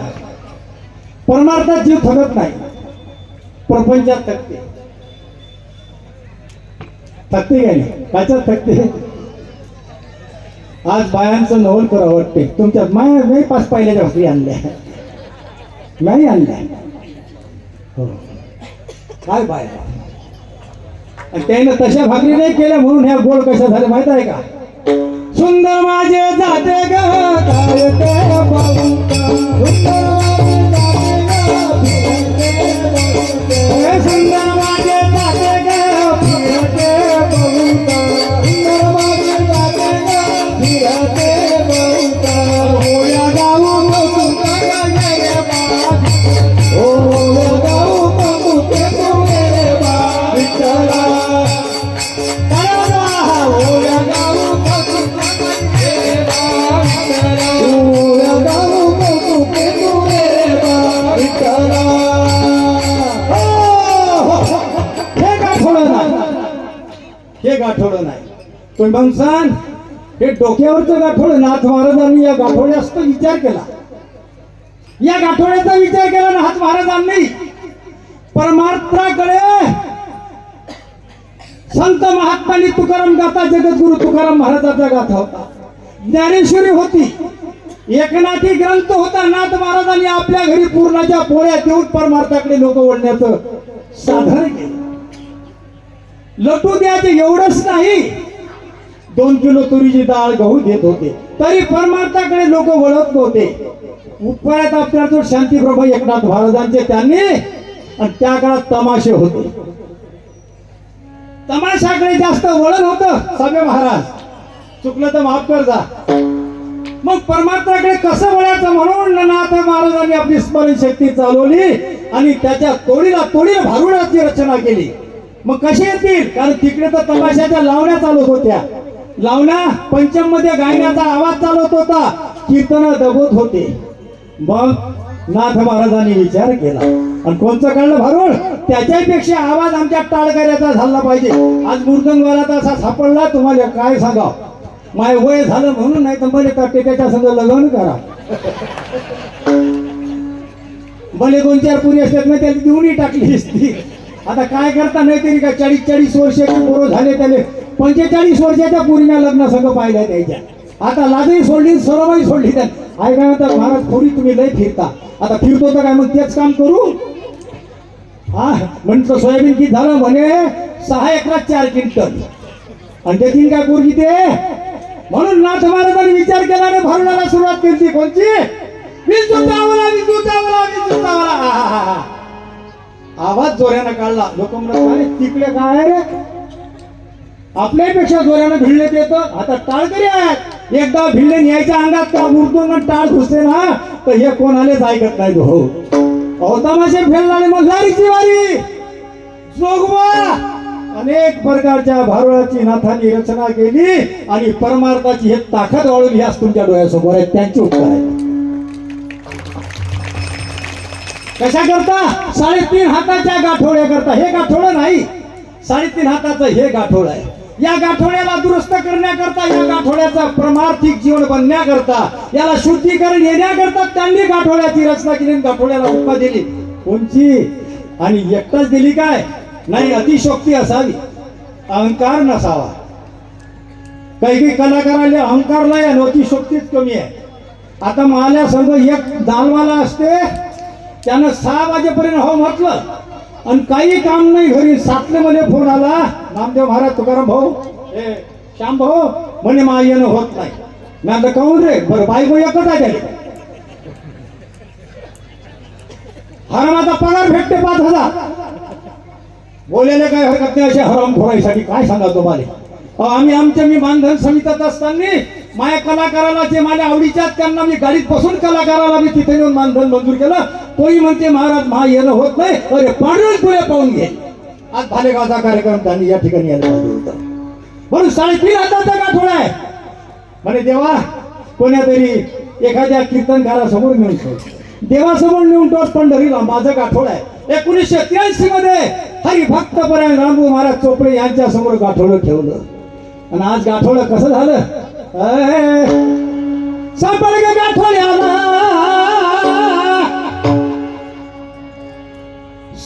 परमार्थात जीव थकत नाही, प्रपंचात थकते. थकते काय नाही, काच्यात थकते. आज बायांचं नवल करावं वाटते. तुमच्यात नाही 5 पाहिल्याच्या भाकरी आणल्या, नाही आणल्या. हो काय बाय, आणि त्यानं तशा भाकरी नाही केल्या म्हणून ह्या गोड कशा झाल्या माहित आहे का? सुंदर माझे जाते ग काय ते पाहून, सुंदर माझे जाते ग फिरते पाहून, सुंदर माझे जाते ग फिरते पाहून. होया गाऊ तुका गे बा, होया गाऊ तुके तुके बा विठ्ठला. हे गाठोडं नाही, तुम्ही म्हणसान हे डोक्यावरचं गाठोडं. नाथ महाराजांनी या गाठोड्याचा विचार केला, या गाठोड्याचा विचार केला नाथ महाराजांनी. परमार्थाकडे संत महात्मानी तुकाराम गाथा जगद्गुरु तुकाराम महाराजांचा गाथा होता, ज्ञानेश्वरी होती, एकनाथी ग्रंथ होता. नाथ महाराजांनी आपल्या घरी पूर्णाच्या पोळ्या देऊन परमार्थाकडे लोक वळण्याचं साधन केलं. लटू द्यायचे एवढंच नाही, 2 किलो तुरीची डाळ गहू देत होते तरी परमार्थाकडे लोक वळत नव्हते. उपळ्यात आपल्या जो शांतीप्रभा एकनाथ महाराजांचे त्यांनी, आणि त्या काळात तमाशे होते, तमाशाकडे जास्त वळण होतं. सगळे महाराज चुकलं तर माफ कर जा. मग परमार्थाकडे कसं वळायचं म्हणून नाथ महाराजांनी आपली स्मरणशक्ती चालवली आणि त्याच्या तोडीला भारुडाची रचना केली. मग कसे येतील, कारण तिकडे तर तमाशाच्या लावण्या चालत होत्या, लावण्या पंचम मध्ये गायनाचा आवाज चालत होता, कीर्तन दबवत होते. मग नाथ महाराजांनी विचार केला आणि कोणचं काढलं भारुड, त्याच्यापेक्षा आवाज आमच्या टाळकऱ्याचा झाला पाहिजे. आज मृदंगवाला तसा सापडला, तुम्हाला काय सांगाव, माय वय झालं म्हणून, नाही तर मला तर त्याच्या संग लग्न करा. भले 2-4 पुरी असतात ना, त्याला देऊनही टाकली असती. आता काय करता, नाही तरी का 40-40 वर्षाचे पोरं झाले, त्याले 45 वर्षाच्या पुरीला लग्न संघ पाहिल्या त्याच्या. आता लाजही सोडली, सर्वही सोडली. त्या काय म्हणतात, महाराज थोडी तुम्ही लय फिरता. आता फिरतो तर काय मग तेच काम करू. हा म्हणतो सोयाबीन किती झालं म्हणे, 6 एकरात 4 क्विंटल, आणि त्यातील काय पोरगी ते. म्हणून नाथ महाराजांनी विचार केला आणि भारुडाला सुरुवात केली. कोणची? विद्युत आवाज जोरानं काढला. लोक म्हणत तिकडे काय रे, आपल्यापेक्षा जोरानं भिडले येतं. आता टाळकरी आहेत, एकदा भिडले न्यायच्या अंगात का मुर्दून टाळ घुसते ना, तर हे कोणालाच ऐकत नाही. हो तमाशे फेलणारे मग लारीची वारी जोगवा. अनेक प्रकारच्या भारुडाची नाथांनी रचना केली आणि परमार्थाची हे ताकद वाढवली. ह्याच तुमच्या डोळ्यासमोर आहे, त्यांचे उत्तर आहे. कशा करता? 3.5 हाताच्या गाठोड्या करता. हे गाठोडं नाही, 3.5 हाताचं हे गाठोड आहे. या गाठोड्याला दुरुस्त करण्याकरता, या गाठोड्याचा परमार्थिक जीवन बनण्याकरता, याला शुद्धीकरण येण्याकरता त्यांनी गाठोड्याची रचना केली, गाठोड्याला उपमा दिली. कोणची? आणि एकटाच दिली काय नाही, अतिशोक्ती असावी, अहंकार नसावा. काही कलाकाराला अहंकार नाही आणि अतिशोक्तीच कमी आहे. आता माल्या संघ एक दालवाला असते, त्यानं 6 वाजेपर्यंत हो म्हटलं आणि काही काम नाही घरी. 7 मध्ये फोन आला, नामदेव महाराज तुकाराम भाऊ, श्याम भाऊ म्हणे मा येणं होत नाही. मी आता कहून रे, बरं बायको एकच आहे त्याला, हरामाचा पगार भेटते 5,000. बोलायला काय हरकत नाही, असे हराम खोरायसाठी काय सांगा तुम्हाला. मी मानधन समितीत असताना माझ्या कलाकाराला जे माझ्या आवडीच्या त्यांना मी गाडीत बसून कलाकाराला मी तिथे येऊन मानधन मंजूर केलं. तोही म्हणते महाराज मा येणं होत नाही, अरे पांढरून पुढे पाहून घे. आज भालेगावचा कार्यक्रम त्यांनी या ठिकाणी यायला पाहिजे होता. म्हणून 3.5 हाताचा गाठोडा आहे. म्हणे देवा, कोण्या तरी एखाद्या कीर्तनकारासमोर नेऊन ठेव, देवासमोर नेऊन ठेव पंढरीला, माझं गाठोड आहे. 1983 मध्ये हरिभक्त परायण रामभाऊ महाराज चोपडे यांच्या समोर गाठोडं ठेवलं. आणि आज गाठोडं कसं झालं, सापड ग गाठोड्याला,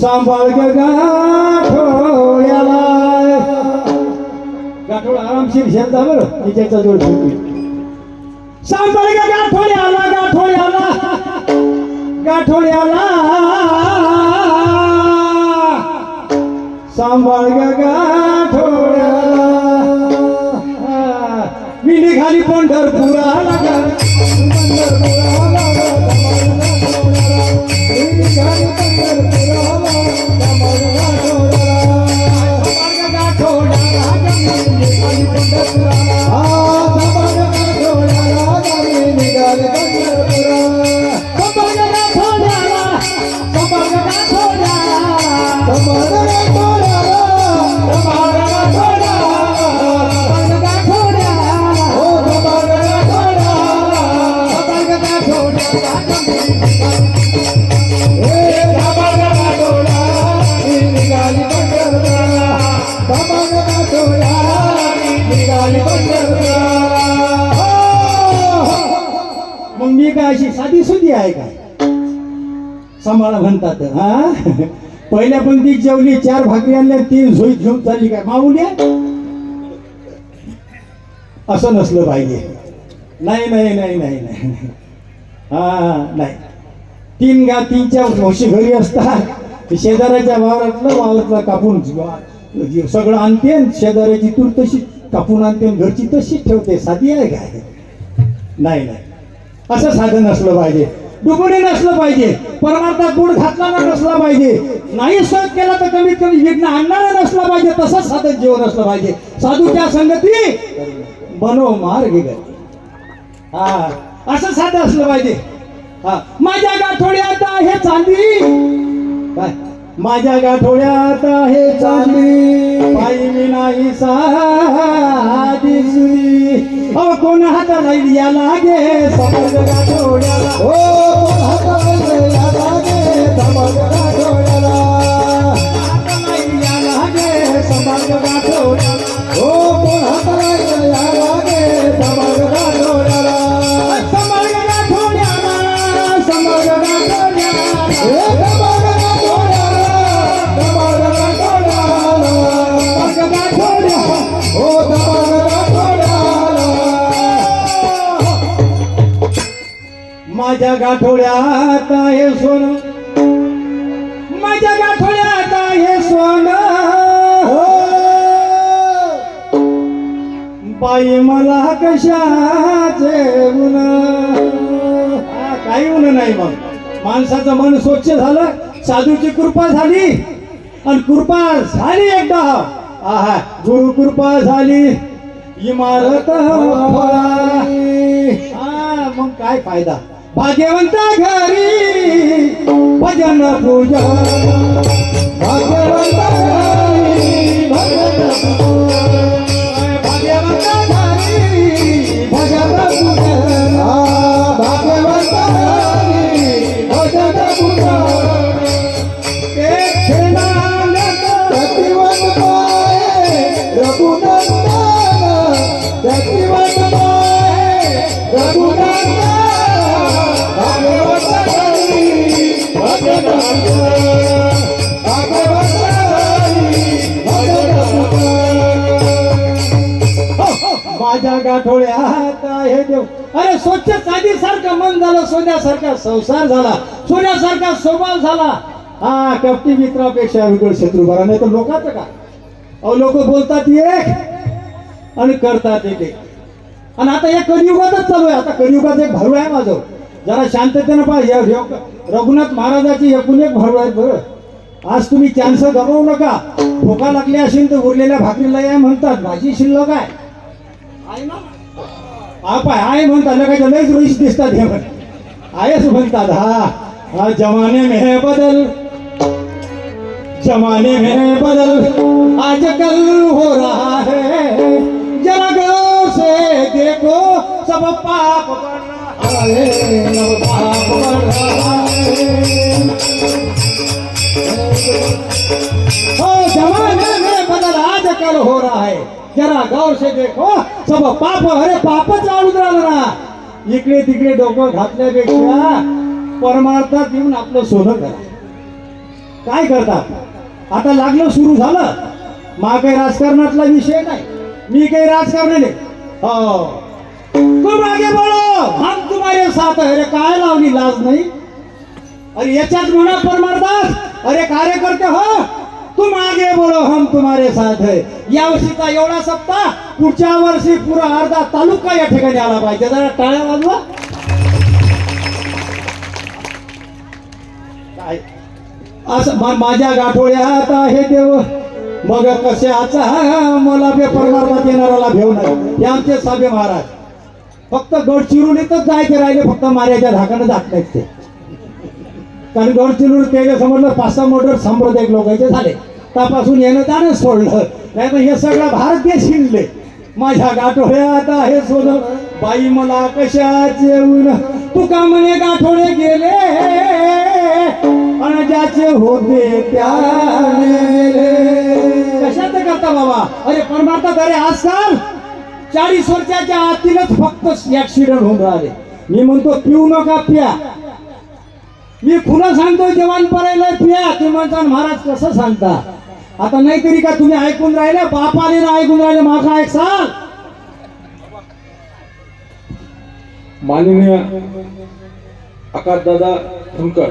सांभाळ ग गाठोड्याला. गाठोडा आरामशीर शेता बरं, तिच्याचा जोड ठेवली. सांभाळ ग गाठोड्याला, गाठोड्याला, गाठोड्याला, सांभाळ ग गाठोड्याला. मी निघाली पंढरपुराला, मग मी काय अशी साधी सुधी आहे काय? सांभाळा म्हणतात. हा पहिल्या पंक्तीत जेवली, 4 भाकरी आणल्या, 3 झोईत घेऊन चालली काय माऊली असं नसलं पाहिजे. नाही नाही नाही नाही नाही नाही 3-4 म्हशी घरी असतात, शेजाऱ्याच्या वावरातलं कापून सगळं आणते, शेजाऱ्याची तूर तशी कापून आणते, घरची तशीच ठेवते. साधी आहे काय? नाही नाही, असं साधं नसलं पाहिजे, डुबुरी नसलं पाहिजे, परमार्थात गुण घातला नसला पाहिजे, नाही सहज केला तर कमीत कमी विघ्न आणणारा नसला पाहिजे. तसंच साधं जीवन असलं पाहिजे. साधूच्या संगती बनो मार्ग गती. हा, असं साधं असलं पाहिजे. हा, माझ्या गाठोड्यात आहे चांदी, काय माझ्या गाठोड्यात आहे चांदी, पायी मी नाही साधी सुरी. अहो कोण हाताला या लागे समज गाठोड्याला, हो कोण हाताला या लागे समज गाठोड्याला, हाताला या लागे समज गाठोड्याला, हो कोण हाताला या लागे समज गाठोड्याला, समज गाठोड्याला, समज गाठोड्याला, माझ्या गाठोड्यात आहे सोनं, माझ्या गाठोड्यात आहे सोनं, बाई मला कशाचे ऊन. काही ऊन नाही. मग माणसाचं मन स्वच्छ झालं, साधूची कृपा झाली, आणि कृपा झाली एकदा, आहा गुरु कृपा झाली, इमारत मग काय फायदा. भाग्यवंत घरी भजन पूजा, भाग्यवंत घरी भजन पूजा, भाग्यवंत घरी भजन पूजा, भाग्यवंत घरी भजन पूजा. एक नानक प्रतिवंत पाये रघुनंदन, प्रतिवंत पाये रघुनंदन, भाग्यवंत घरी भजन पूजा, भाग्यवंत घरी भजन पूजा. माझ्या गाठोड्यात आहे देव. अरे स्वच्छ चांदीसारखं मन झालं, सोन्यासारखा संसार झाला, सोन्यासारखा स्वभाव झाला. हा, कपटी मित्रापेक्षा वेगळं शत्रू बरा. नाही तर लोकांचं का? अहो लोक बोलतात एक आणि करतात एक. आणि आता या कलियुगातच चालू आहे. आता कलियुगात एक भारू आहे माझं, जरा शांततेनं पाहिजे. रघुनाथ महाराजाची एकूण एक भारू आहेत बरं. आज तुम्ही चान्स गमावू नका. भोका लागली असेल तर उरलेल्या भाकरीला या म्हणतात, भाजी शिल्लक आहे ना, पाय आहे म्हणतात, लगायचं लयच रुईस दिसतात हे म्हण आहेच म्हणतात. हा, जमाने में है बदल, जमाने में बदल आजकल हो रहा है, जरा गौर से देखो सब पाप बढ़ रहा है, सब पाप बढ़ रहा है. ओ जमाने में बदल आजकल हो रहा है, जरा गौर से देखो सब पाप. अरे पापच चालूच राहिलं ना. इकडे तिकडे डोकं घातल्यापेक्षा परमार्थात येऊन आपलं सोनं करा. काय करतात? आता लागलं, सुरू झालं. काही राजकारणातला विषय नाही, मी काही राजकारण नाही. हो, तुम आगे बोलो हम तुम्हारे साथ है. अरे काय लावली लाज नाही? अरे याच्यात म्हणा परमार्थात, अरे कार्यकर्ते हो तुम आगे बोलो हम तुम्हारे साथ है. या वर्षीचा एवढा सप्ताह, पुढच्या वर्षी पुरा अर्धा तालुका या ठिकाणी आला पाहिजे. जरा टाळ्या वाजवा. असं माझ्या गाठोड्यात आहे देव, मग कशाचा मला बे परमार्थात येणाऱ्याला भेव नाही. हे आमचे साबे महाराज फक्त गडचिरोलीतच जायचे राहिले, फक्त माऱ्याच्या धाकानं जात नाहीत ते. कारण गडचिरोली त्याला समजलं 5-6 मोटर सांप्रदायिक लोकांचे झाले, त्यापासून येणं जाणं सोडलं. नाही तर हे सगळं भारत देश हिंडले. माझ्या गाठोड्यात आहे सोनं, बाई मला कशाचे ऊन. तुका म्हणे गाठोडे गेले आणि ज्याचे होते त्याने. कशाचं करता बाबा? अरे परमार्थात. अरे आजकाल 40 वर्षाच्या आतीलच फक्त ऍक्सिडेंट होऊन राहिले. मी म्हणतो पिऊ नका, प्या. मी खुलं सांगतो जवान परायला पिया तुम्ही म्हणता महाराज कसं सांगता आता नाहीतरी का तुम्ही ऐकून राहिले बापाने ना ऐकून राहिले माका ऐक सांग माननीय आकाशदादा फुंकर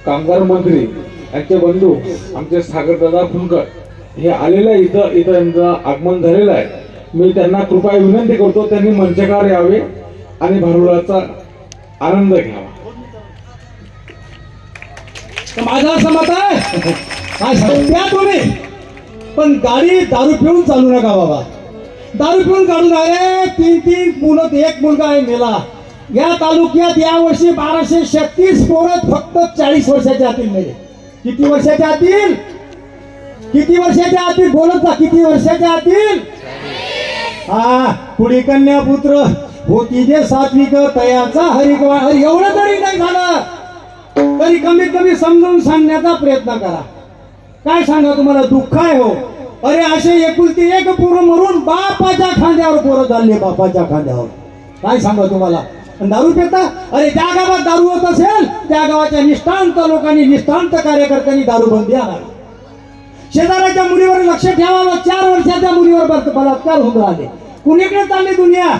कामगार मंत्री यांचे बंधू आमचे सागरदादा फुंकर हे आलेले आहे. इथं यांचं आगमन झालेलं आहे. मी त्यांना कृपया विनंती करतो त्यांनी मंचकावर यावे आणि भारुडाचा आनंद घ्यावा. तर माझं असं मत आहे काय सांगत्या तुम्ही पण गाडी दारू पिऊन चालू नका बाबा. दारू पिऊन काढून राहिले 3 मुलं एक मुलगा आहे मेला. या तालुक्यात या वर्षी 1236 पोरं फक्त 40 वर्षाच्या आतील मेले. किती वर्षाच्या आतील? किती वर्षाच्या आतील बोलत जा. किती वर्षाच्या आतील? हा पुढी कन्या पुत्र होती जे सात्विक तयाचा हरिकवा एवढं तरी नाही झालं तरी कमीत कमी समजून सांगण्याचा प्रयत्न करा. काय सांगा तुम्हाला दुःख आहे हो. अरे असे एकुलती एक पोरं मरून बापाच्या खांद्यावर पोरं चालले बापाच्या खांद्यावर. काय सांगा तुम्हाला दारू पिता. अरे ज्या गावात दारू होत असेल त्या गावाच्या निष्ठांत लोकांनी निष्ठांत कार्यकर्त्यांनी दारू बंदी आणावी. शेजाऱ्याच्या मुलीवर लक्ष ठेवावं. 4 वर्षाच्या मुलीवर बलात्कार होऊन राहिले. कुणीकडे चालली दुनिया.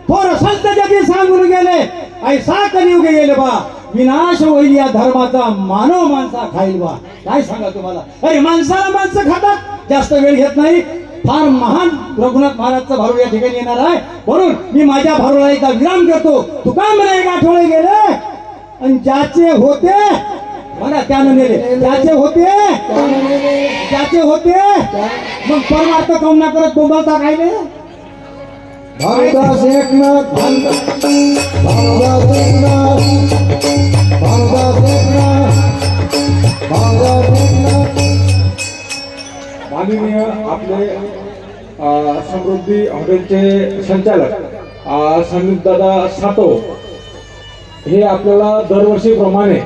थोर संत जगी सांगून गेले ऐसा कलियुग गेले बा विनाश होईल या धर्माचा मानव माणसा खाईल बा. काय सांगा तुम्हाला. अरे माणसाला माणसं खातात जास्त वेळ घेत नाही. फार महान रघुनाथ महाराजचा भारुड या ठिकाणी येणार आहे म्हणून मी माझ्या भारुडाला एकदा विराम करतो. तुका मला 1 आठवडे गेले आणि ज्याचे होते मला त्यानं नेले. ज्याचे होते मग परमार्थ कामना करत बोंबलता काय नाही. भानुदास एकनाथ भानुदास एकनाथ माननीय आपले समृद्धी हॉटेलचे संचालक संदीपदादा सातो हे आपल्याला दरवर्षीप्रमाणे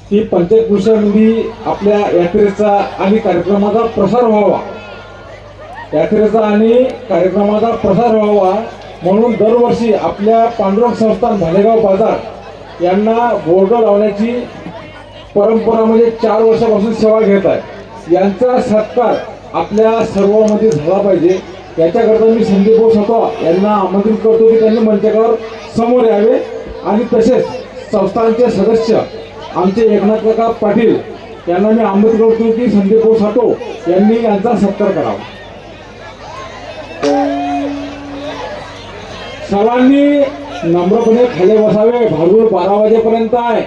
की पंचकृष्णामध्ये आपल्या यात्रेचा आणि कार्यक्रमाचा प्रसार व्हावा म्हणून दरवर्षी आपल्या पांडुरंग संस्थान भालेगाव बाजार यांना बोर्ड लावण्याची परंपरा म्हणजे 4 वर्षापासून सेवा घेत आहे. यांचा सत्कार आपल्या सर्वांमध्ये झाला पाहिजे याच्याकरता मी संदीप भाऊ सातो यांना आमंत्रित करतो की त्यांनी मंचावर समोर यावे आणि तसेच संस्थानचे सदस्य आमचे एकनाथ काका पाटील यांना मी आमंत्रित करतो की संदीप भाऊ सातो यांनी यांचा सत्कार करावा. सर्वांनी नम्रपणे खाली बसावे. भारुड 12 वाजेपर्यंत आहे.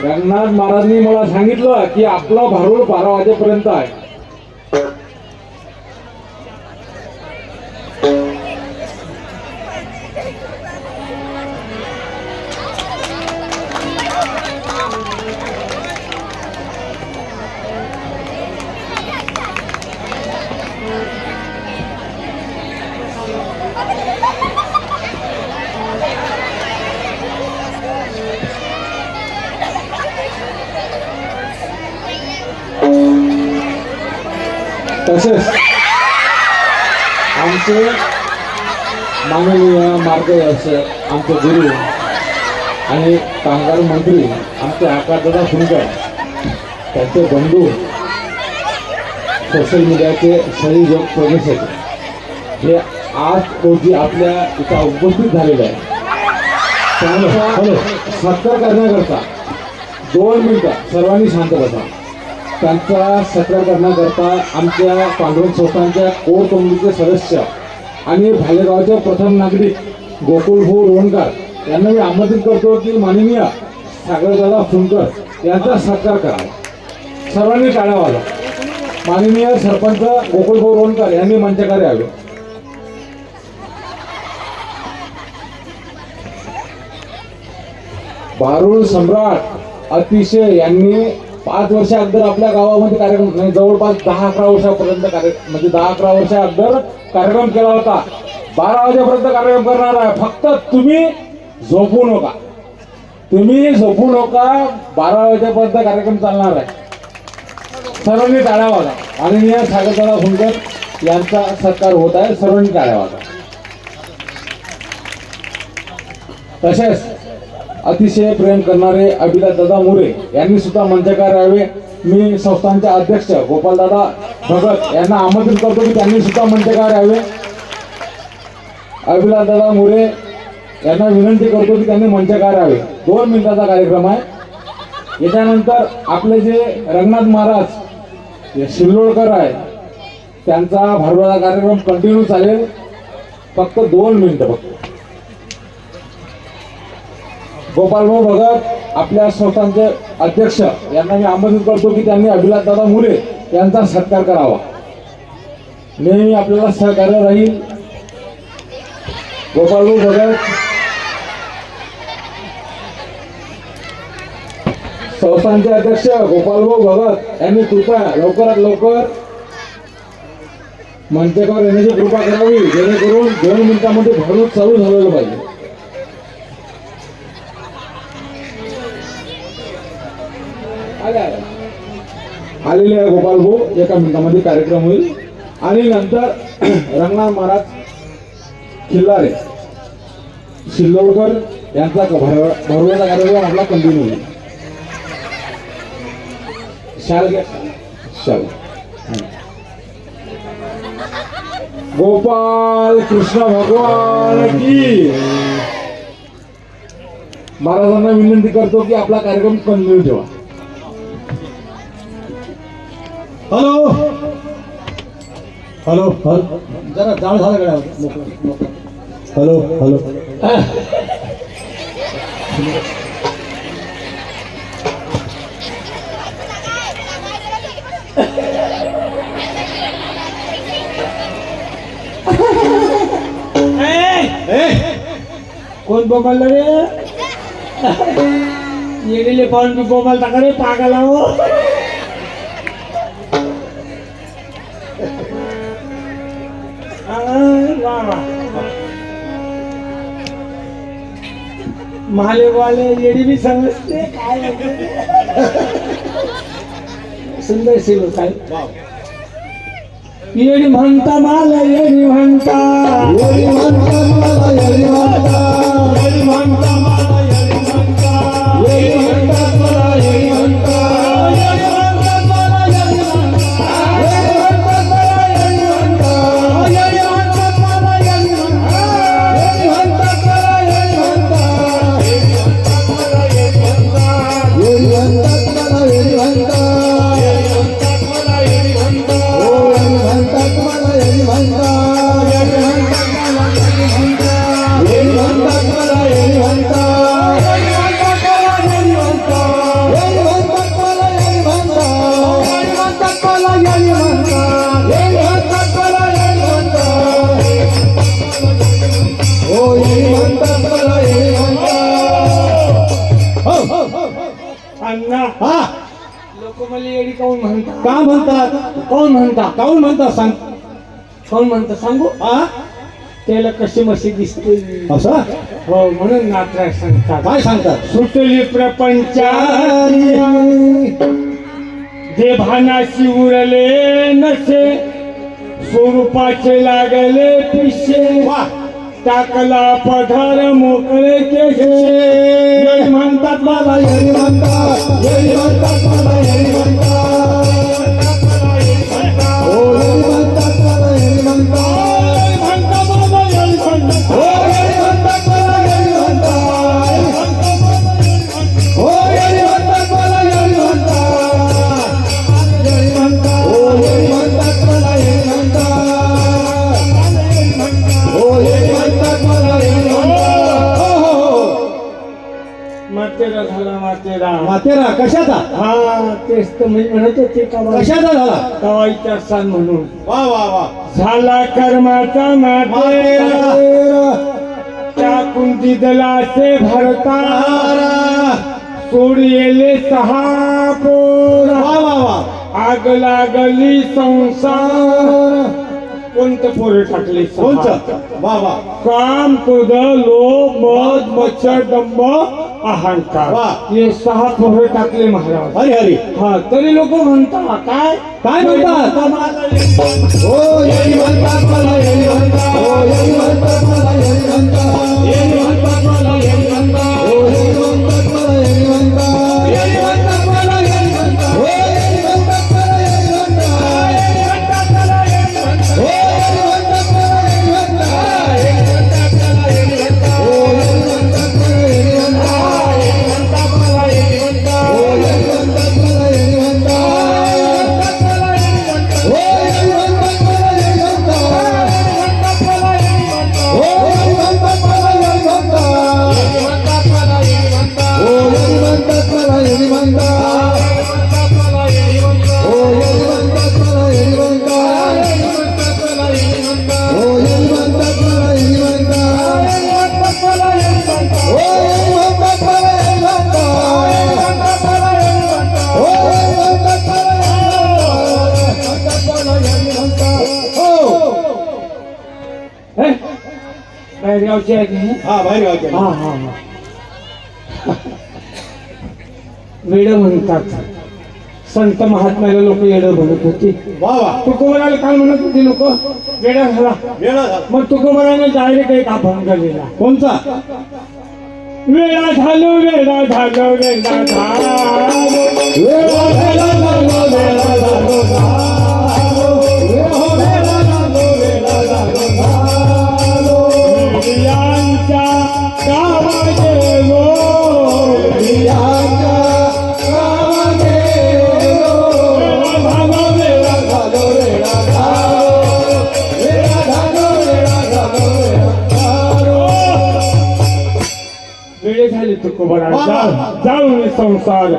रंगनाथ महाराजांनी मला सांगितलं की आपला भारुड 12 वाजेपर्यंत आहे. तसेच आमचे माननीय मार्गदर्शक आमचे गुरु आणि कामगार मंत्री आमचे आकाशदादा फुंकर त्यांचे बंधू सोशल मीडियाचे संयोजक प्रोफेसर हे आज रोजी आपल्या इथं उपस्थित झालेले आहे. त्यामुळे सत्कार करण्याकरता 2 मिनिटं सर्वांनी शांत बसा. त्यांचा सत्कार करण्याकरता आमच्या पांडुरंग संस्थानच्या कोर कमिटीचे सदस्य आणि भालेगावचे प्रथम नागरिक गोकुळभाऊ रोहनकर यांना मी आमंत्रित करतो की माननीय सागरदादा फुंकर यांचा सत्कार करावा. सर्वांनी टाळ्या वाजवा. माननीय सरपंच गोकुळभाऊ रोहनकर यांनी मंचावर यावे. भारुड सम्राट अतिशय यांनी 5 वर्षा अगोदर आपल्या गावामध्ये कार्यक्रम नाही जवळपास 10-11 वर्षापर्यंत म्हणजे 10-11 वर्षा अगोदर कार्यक्रम केला होता. 12 वाजेपर्यंत कार्यक्रम करणार आहे. फक्त तुम्ही झोपू नका. 12 वाजेपर्यंत कार्यक्रम चालणार आहे. सर्वांनी टाळ्या वाजा. माननीय सागरदादा फुंकर यांचा सत्कार होत आहे. सर्वांनी टाळ्या वाजा. तसेच अतिशय प्रेम करणारे अभिलाष दादा मुरे यांनी सुद्धा मंचकार यावे. मी संस्थांचे अध्यक्ष गोपालदादा भगत यांना आमंत्रित करतो की त्यांनी सुद्धा मंचकार यावे. अभिलाष दादा मुरे यांना विनंती करतो की त्यांनी मंचकार यावे. 2 मिनिटाचा कार्यक्रम आहे. याच्यानंतर आपले जे रंगनाथ महाराज जे शिल्लोडकर आहे त्यांचा भरवळा कार्यक्रम कंटिन्यू चालेल. फक्त 2 मिनिटं फक्त. गोपालभाऊ भगत आपल्या संस्थांचे अध्यक्ष यांना मी आमंत्रित करतो की त्यांनी अभिलाष दादा मुरे यांचा सत्कार करावा. नेहमी आपल्याला सहकार्य राहील. गोपालभाऊ भगत संस्थांचे अध्यक्ष गोपालभाऊ भगत यांनी कृपया लवकरात लवकर मंचकावर येण्याची कृपा करावी जेणेकरून 2 मिनिटांमध्ये भरून चालू झालेलं पाहिजे. आलेले आहे गोपालभाऊ. 1 मिनिटामध्ये कार्यक्रम होईल आणि नंतर रंगनाथ महाराज खिल्लारे शिल्लोडकर यांचा भरवण्याचा कार्यक्रम आपला कंटिन्यू होईल. शाल गोपाल कृष्ण भगवान की. महाराजांना विनंती करतो की आपला कार्यक्रम कंटिन्यू ठेवा. हॅलो हॅलो हॅलो जरा जाळ झाला गड्या. हॅलो हॅलो कोण बोंबाल रे? येडीले पाहून मी बोंबाल टाका रे पागाला हो. माले वाले येडी भी समजते काय सुंदर शिलो काय येडी म्हणता मला येडी म्हणता येडी म्हणता मला येडी म्हणता येडी म्हणता मला येडी म्हणता येडी म्हणतात मला येडी म्हणता येडी म्हणतात मला येडी म्हणता येडी म्हणतात मला येडी म्हणता येडी म्हणतात मला येडी म्हणता येडी म्हणतात मला येडी म्हणता येडी म्हणतात मला येडी म्हणता येडी म्हणतात मला येडी म्हणता येडी म्हणतात मला येडी म्हणता ओ येडी म्हणतात मला येडी म्हणता येडी म्हणतात मला येडी म्हणता येडी म्हणतात मला येडी म्हणता येडी म्हणतात मला येडी म्हणता येडी म्हणतात मला येडी म्हणता येडी म्हणतात मला येडी म्हणता येडी म्हणतात मला येडी म्हणता ओ येडी म्हणतात मला येडी म्हणता. हो हो हो अण्णा हा लोक मला येडी काऊन म्हणतात का म्हणतात कोण म्हणता काऊन म्हणतात सांग. कोण म्हणतं सांगू हा त्याला कशी मशी दिसते असं हो म्हणून नात्रा सांगतात काय सांगतात. सुटली प्रपंचाची जे भानाशी उरले नसे स्वरूपाचे लागले पिशे वा टाकला पधार मोकळे केशे येडी म्हणतात मला येडी म्हणतात येडी म्हणतात मला येडी म्हणतात ओ येडी म्हणतात मला येडी म्हणतात ओ येडी म्हणतात मला येडी म्हणतात ओ येडी म्हणतात मला येडी म्हणतात येडी म्हणतात ओ येडी म्हणतात मला येडी म्हणतात ओ येडी म्हणतात मला येडी म्हणतात. हो हो हो मातेरा झाला मातेरा मातेरा कशाचा हा तेच तर मी म्हणत होते कशाचा झाला. कवाईचा सण म्हणून वा वा वा झाला कर्माचा मातेरा मातेरा टाकून दिदला से भरता सोड येले 6 पोरा वा वा वा आग लागली संसार कोणतं पोरं टाकले कोणचं वा वा काम क्रोध लोभ मद मच्छर दंभ अहंकार वा. हे 6 पोरं टाकले महाराज. हरी हरी हा तरी लोक म्हणतात काय काय म्हणतात. ओ येडी म्हणतात मला येडी म्हणतात ओ येडी म्हणतात मला येडी म्हणतात येडी म्हणतात मला येडी म्हणतात ओ येडी म्हणतात बाहेरगावची आहे की हा बाहेर गावचे हा हा हा वेड म्हणतात संत महात्म्याला लोक येड म्हणत होती वा वा तुकोबराला काय म्हणत होती लोक वेडा झाला वेळा झाला मग तुकोबराने डायरेक्ट एक अभंग लिहिला कोणचा वेडा झालो वेडा झालो वेडा यांच्या गावा गेलो वेळे झाले तुकोबरा जाऊन संसार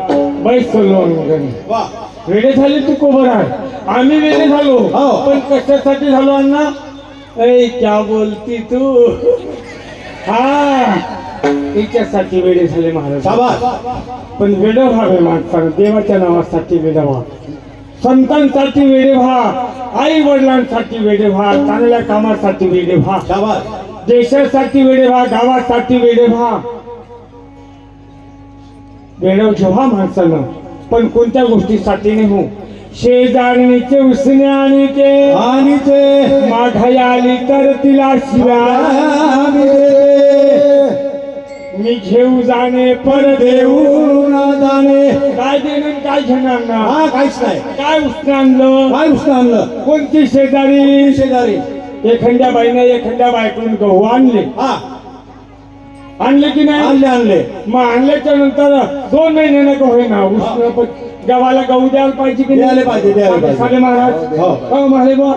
बैसलो अंगणी वा वेळे झाले तुकोबरा आम्ही वेळे झालो हो. पण कशासाठी झालो अण्णा ऐ क्या बोलती तू हा तिच्यासाठी वेळे झाले महाराज शाबास पण वेड व्हावे माणसानं देवाच्या नावासाठी वेड व्हा संतांसाठी वेडे व्हा आई वडिलांसाठी वेडे व्हा चांगल्या कामासाठी वेडे व्हा शाबास देशासाठी वेडे व्हा गावासाठी वेडे व्हा वेडव जेव्हा माणसानं पण कोणत्या गोष्टीसाठी नाही हो शेजारणीचे उसने आणि ते माघाई आली तर तिला शिवाय मी घेऊ जाणे पर देऊ ना जाणे काय देणं काय घेणार ना हा काहीच नाही काय उसने आणलं काय उष्ण आणलं कोणती शेजारी शेजारी एखाद्या बाईने एखाद्या बायकडून गहू आणले हा आणले की नाही आणले आणले मग आणल्याच्या नंतर 2 महिन्यानं का होईना उष्ण पण गव्हाला गहू द्यायला पाहिजे की द्यायला पाहिजे, द्यायला पाहिजे. साले महाराज हो. हो म्हणाले बा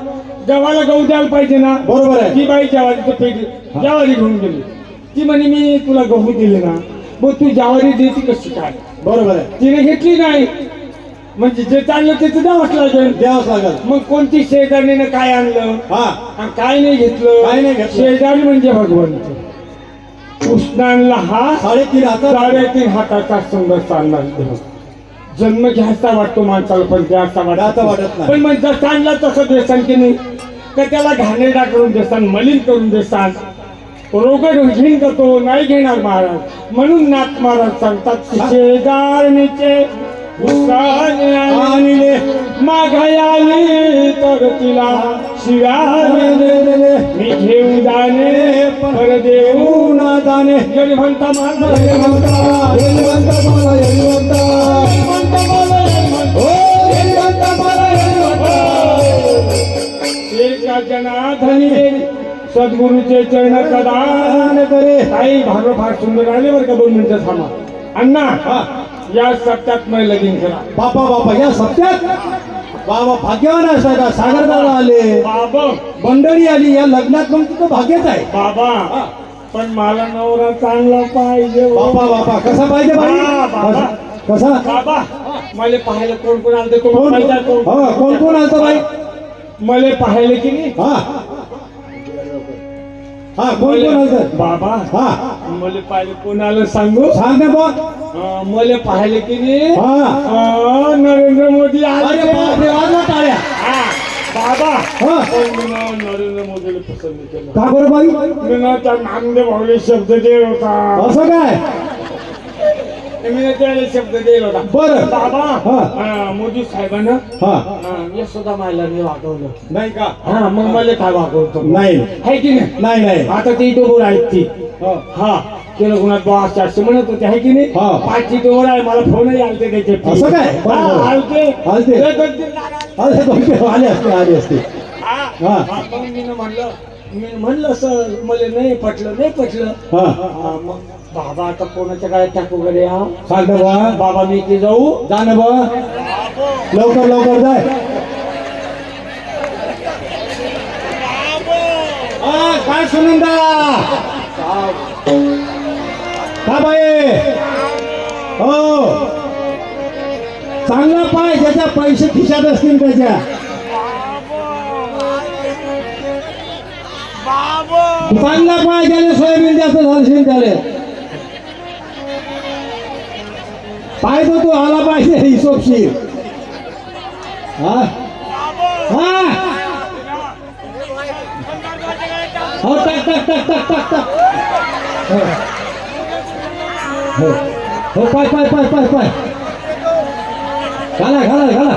गव्हाला गहू द्यायला पाहिजे ना बरोबर आहे. ती बाई ज्वारीचं पेटी ज्वारी घेऊन गेली ती म्हणे मी तुला गहू दिले ना मग तू ज्वारी देते कशी काय बरोबर आहे तिने घेतली नाही म्हणजे जे चाललं त्याचं द्यावंच लागेल द्यावंच लागल मग कोणती शेजारीनं काय आणलं हा आणि काय नाही घेतलं काय नाही घेतलं. शेजारी म्हणजे भगवंत कृष्णांना हा 3.5 हातात 3.5 हाताचा सुंदर चालणार देव जन्म घ्यायचा वाटतो माणसाला पण द्यायचा द्यायचा वाटत नाही. पण मग जर चांगला तसं देसान की नाही का त्याला घाणेरडा करून देसान मलिन करून देसान रोगड घेईन का तो नाही घेणार महाराज म्हणून नाथ महाराज सांगतात की शेजारणीचे उसने आणले माघाई आली तर तिला शिवाय मी घेऊ जाणे पर देऊ ना जाणे जरी म्हणता माझा एका जनाधनी सद्गुरूचे चरण कदान करे काही भाग फार सुंदर आले बरं का 2 मिनिटं थांबा अण्णा या सप्त्यात मी लगीन करा बापा बापा या सत्यात बाबा भाग्यवान असतात सागरदादा आले बाबा मंडळी आली या लग्नात मग तुझं भाग्यच आहे बाबा पण मला नवरा चांगला पाहिजे हो. बापा बापा कसा पाहिजे बाई हा, बाबा. कसा बाबा मला पाहायला कोण कोण आलं कोण कोण माहिती आहे कोण? हा कोण कोण आलतं बाई मला पाहायला की नाही हा हा कोण कोण आलतं बाबा हा मला पाहिलं कोण आलं सांगू सांग ना बघ मला पाहिलं की नाही हा नरेंद्र मोदी अरे आले बापरे, वाजवा टाळ्या हा, बाबा हा पण मी नाव नरेंद्र मोदीला पसंत केलं का बरं बाई मी ना त्या नामदेव भाऊले शब्द दिला होता असं काय मी त्याला शब्द दिला होता बरं. बाबा हा. मोदी साहेबांना हा यशोदा मायला मी वागवलं नाही का हा मग मला काय वागवतो नाही आहे की नाही नाही नाही आता ती डोबर आहेत ती हा. हा ते रघुनाथ बॉस असे म्हणत होते आहे की नाही हा. 5ची डोबर आहे मला फोनही आलते त्याचे असं काय? हा, आलते आलते. लय 2-3 लाख आले. अरे दोन आले असते हा. हा. हा, मग मी म्हणलं सर मला नाही पटलं हा मग बाबा आता कोणाच्या काय टाकू वगैरे हा सांग ना बा बाबा मी इथे जाऊ जा ना बा लवकर लवकर जाय काय सुनंदा का बाई हो चांगला पाय ज्याच्या पैसे खिशात असतील त्याच्या चांगला पाय ज्याने सोयाबीन जास्त झालं त्याले पाय तो तू आला पाहिजे हिशोबशीर हा हा हो टाक टाक टाक टाक टाक टाक हो हो पाय पाय पाय पाय पाय घाला घाला घाला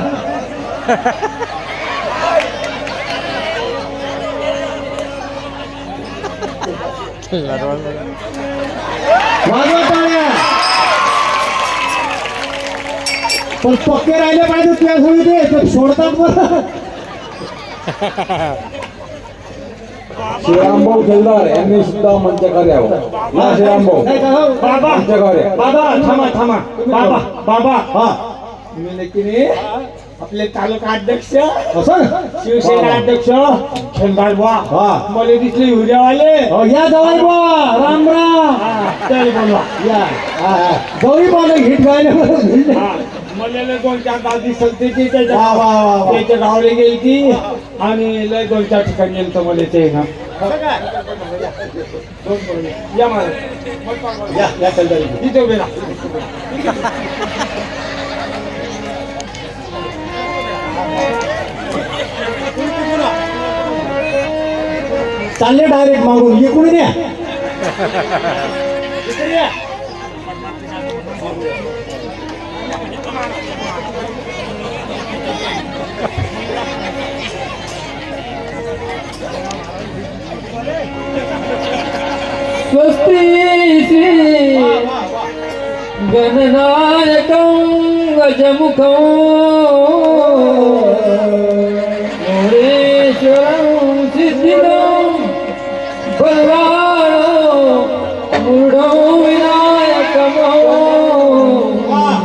वाजवा टाळ्या पण पक्के राहिले पाहिजे त्या सोयी ते तर सोडतात बरं श्रीरामभाऊ खेळदार यांनी सुद्धा मंच कार्यावर या श्रीरामभाऊ नाही का हो? बाबा मंच कार्य बाबा थांबा थांबा बाबा बाबा हा मी नक्की आपले तालुका अध्यक्ष असं शिवसेना अध्यक्ष खेळदार बा हा. मला दिसले युरियावाले हो या जवाई बुवा राम राम तरी बोलवा या जवाई बुवा हिट गायले मला लय 2-4 गाव दिसल त्याची वा, वा, वा, वा. त्याच्या गावला गेली ती आणि लय 2-4 ठिकाणी गेलं तर मला ते ना या मला या चल इथे उभे राहा चालले डायरेक्ट मागून इकडून या स्वस्ति श्री गणनायकं गजमुखं मोरेश्वरं सिद्धिदं बलवानो मूढो विनायकमो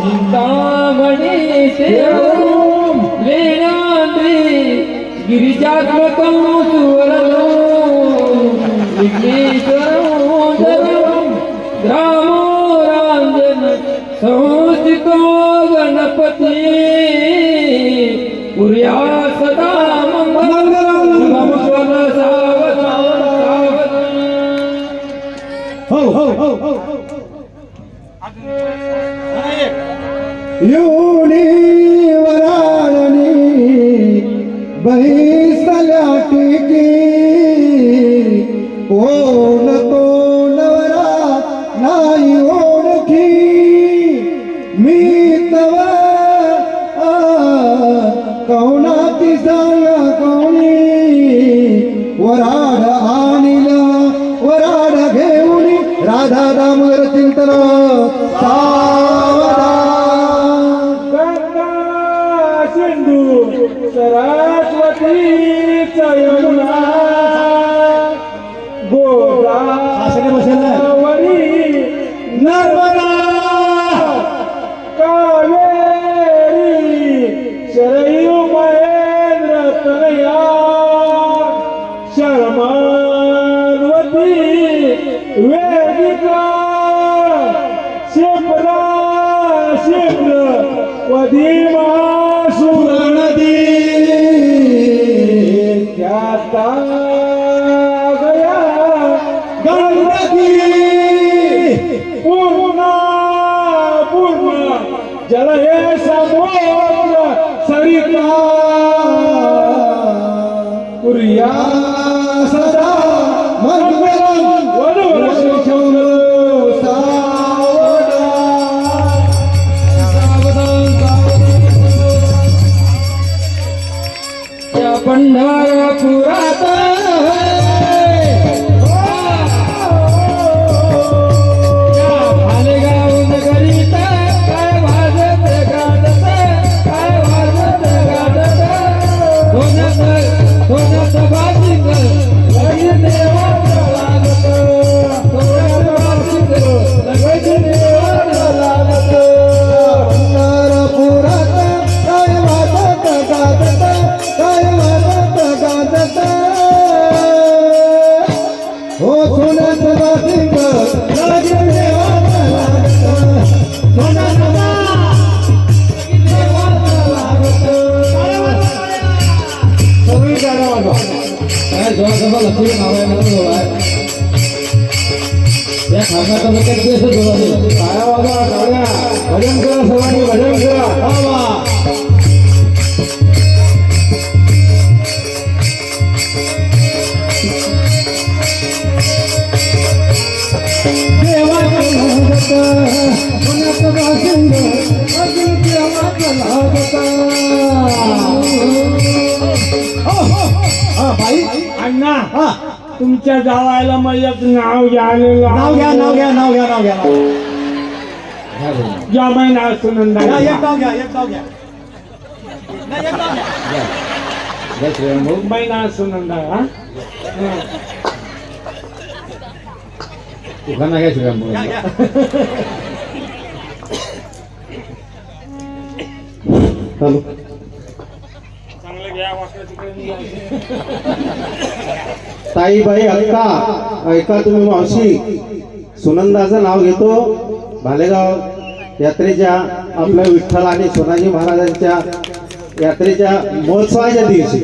चिन्तामणि सेवं लीलाद्रि गिरिजात्मकं सुवरनो विघ्नेश्वरं देवं ग्रामो राञ्जन संस्थितो गणपति कुर्या सदा मङ्गलं मम सावधान हो हो हो हो योनी वराळणी बैसल्या टिकी कोण तो नवरा नाही ओळखी मी तवा कौनाती सांगा कोणी वराड आणिला वराड घेऊन राधा दामोदर चिंतन सावधान गंगा सिंधू सरस्वती यमुना आसने बसेल ना. गोदावरी नर्मदा कावेरी शरयू महेंद्र तनया शर्मावती वेदिका शिप्रा शिप्र वधिमा नदी ख्याता गया गंगकी पूर्ण पूर्ण जल हे समुद्र सरिता कुर्या सदा मंगलम वधुवर पंढरपुरात भालेगाव नगरीत काय वाजत गाजत काय वाजत गाजत सोन्यात बाजिंग लगी देवाचं लागत सोन्यात बाजिंग लगी देवाचं लागत पंढरपुरात काय वाजत गाजत काय वाजत गाजत हो सोन्यात बाजिंग लागे देवाचं लागत सोन्यात सगळी गाडा वाजवा काय जोरासोबत लक्ष्मी नारायण या खाण्याचा लोकांचे केस जोरासोबत टाळ्या वाजवा टाळ्या भजन करा सर्वांनी भजन करा देवाचं लागत पुण्याचं बाशिंग अजून देवाचं लागत हा बाई अण्णा हा तुमच्या जावायला मयत नाव घ्यायला नाव घ्या नाव घ्या नाव घ्या नाव घ्या या महिना सुनंदा घ्या, एक नाव घ्या एक नाव घ्या नाही, एक नाव घ्या. महिना सुनंदा हा घ्या, घ्या. चालू चांगलं घ्या वाकडं तिकडे निघायचं. ताईबाई अक्का ऐका तुम्ही मावशी सुनंदाचं नाव घेतो भालेगाव यात्रेच्या आपल्या विठ्ठल आणि सोनाजी महाराजांच्या यात्रेच्या महोत्सवाच्या दिवशी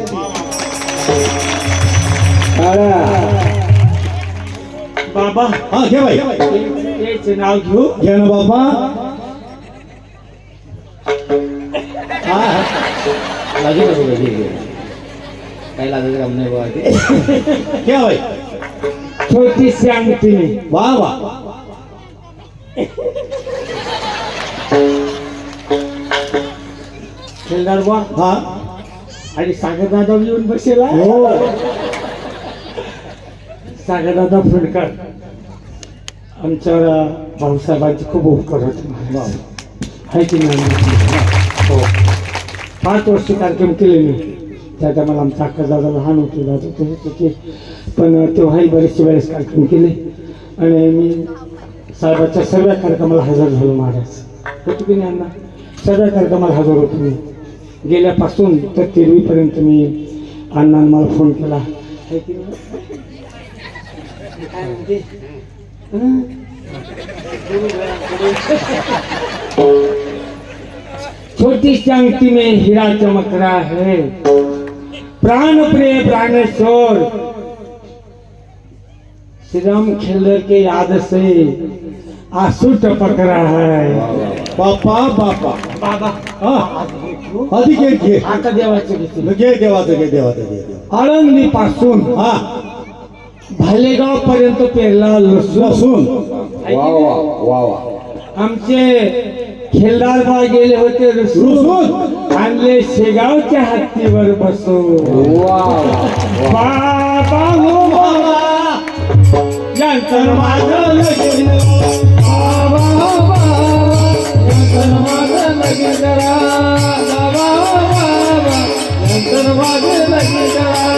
बाबा हा घे बाई याचे नाव घेऊ घ्या ना बाबा हा काही लागायचं काम नाही बाबा घ्या बाई छोटी सांगते वा वा खेळणार बा हा आणि सागर दादा येऊन बसेला हो सागर दादा फुलकर आमच्या भाऊसाहेबांचे खूप उपकार होते आहे की नाही हो 5 वर्ष कार्यक्रम केले मी त्यात मला आमचा अक्का दादा लहान होते दादा होते पण तेव्हाही बरेचसे वेळेस कार्यक्रम केले आणि मी साहेबाच्या सर्व कार्यक्रमाला हजर झालो महाराज होतो की नाही अण्णा सर्व कार्यक्रमाला हजर होतो मी गेल्यापासून तर तेरवीपर्यंत मी अण्णाने मला फोन केला आहे की नाही काय म्हणते छोटी सी अंगठी में हीरा चमक रहा है प्राण प्रिय प्राणेश्वर श्री राम खेलर के याद से आंसू टपक रहा है बापा बापा बाबा हा आधी घे आता देवाचं घेतलं घे देवाचं घे देवाचं घे आळंदी पासून हा भालेगाव पर्यंत पेरला लसूण लसूण आमचे खेळदार बा गेले होते रुसून आणले शेगावच्या हत्तीवर बसून बाबा हो बाबा यांचं माझं लगीन बाबा बाबा नंतर माझं लगीन करा बाबा बाबा नंतर माझं लगीन करा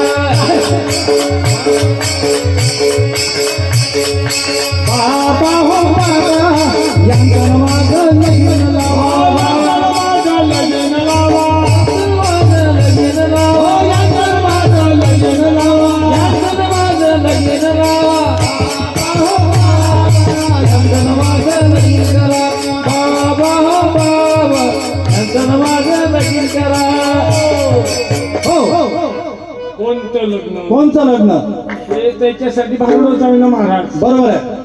बाबा हो बाबा नंतर माझं लगीन लावा माझं लगीन लावा माझं लगीन लावा यांचं माझं लगीन लावा नंतर माझं लगीन लावा नंतर माझं लगीन करा बाबा हो बाबा नंतर माझं लगीन करा हो कोणतं लग्न कोणचं लग्न ते त्याच्यासाठी भारुड जाऊन महाराज बरोबर आहे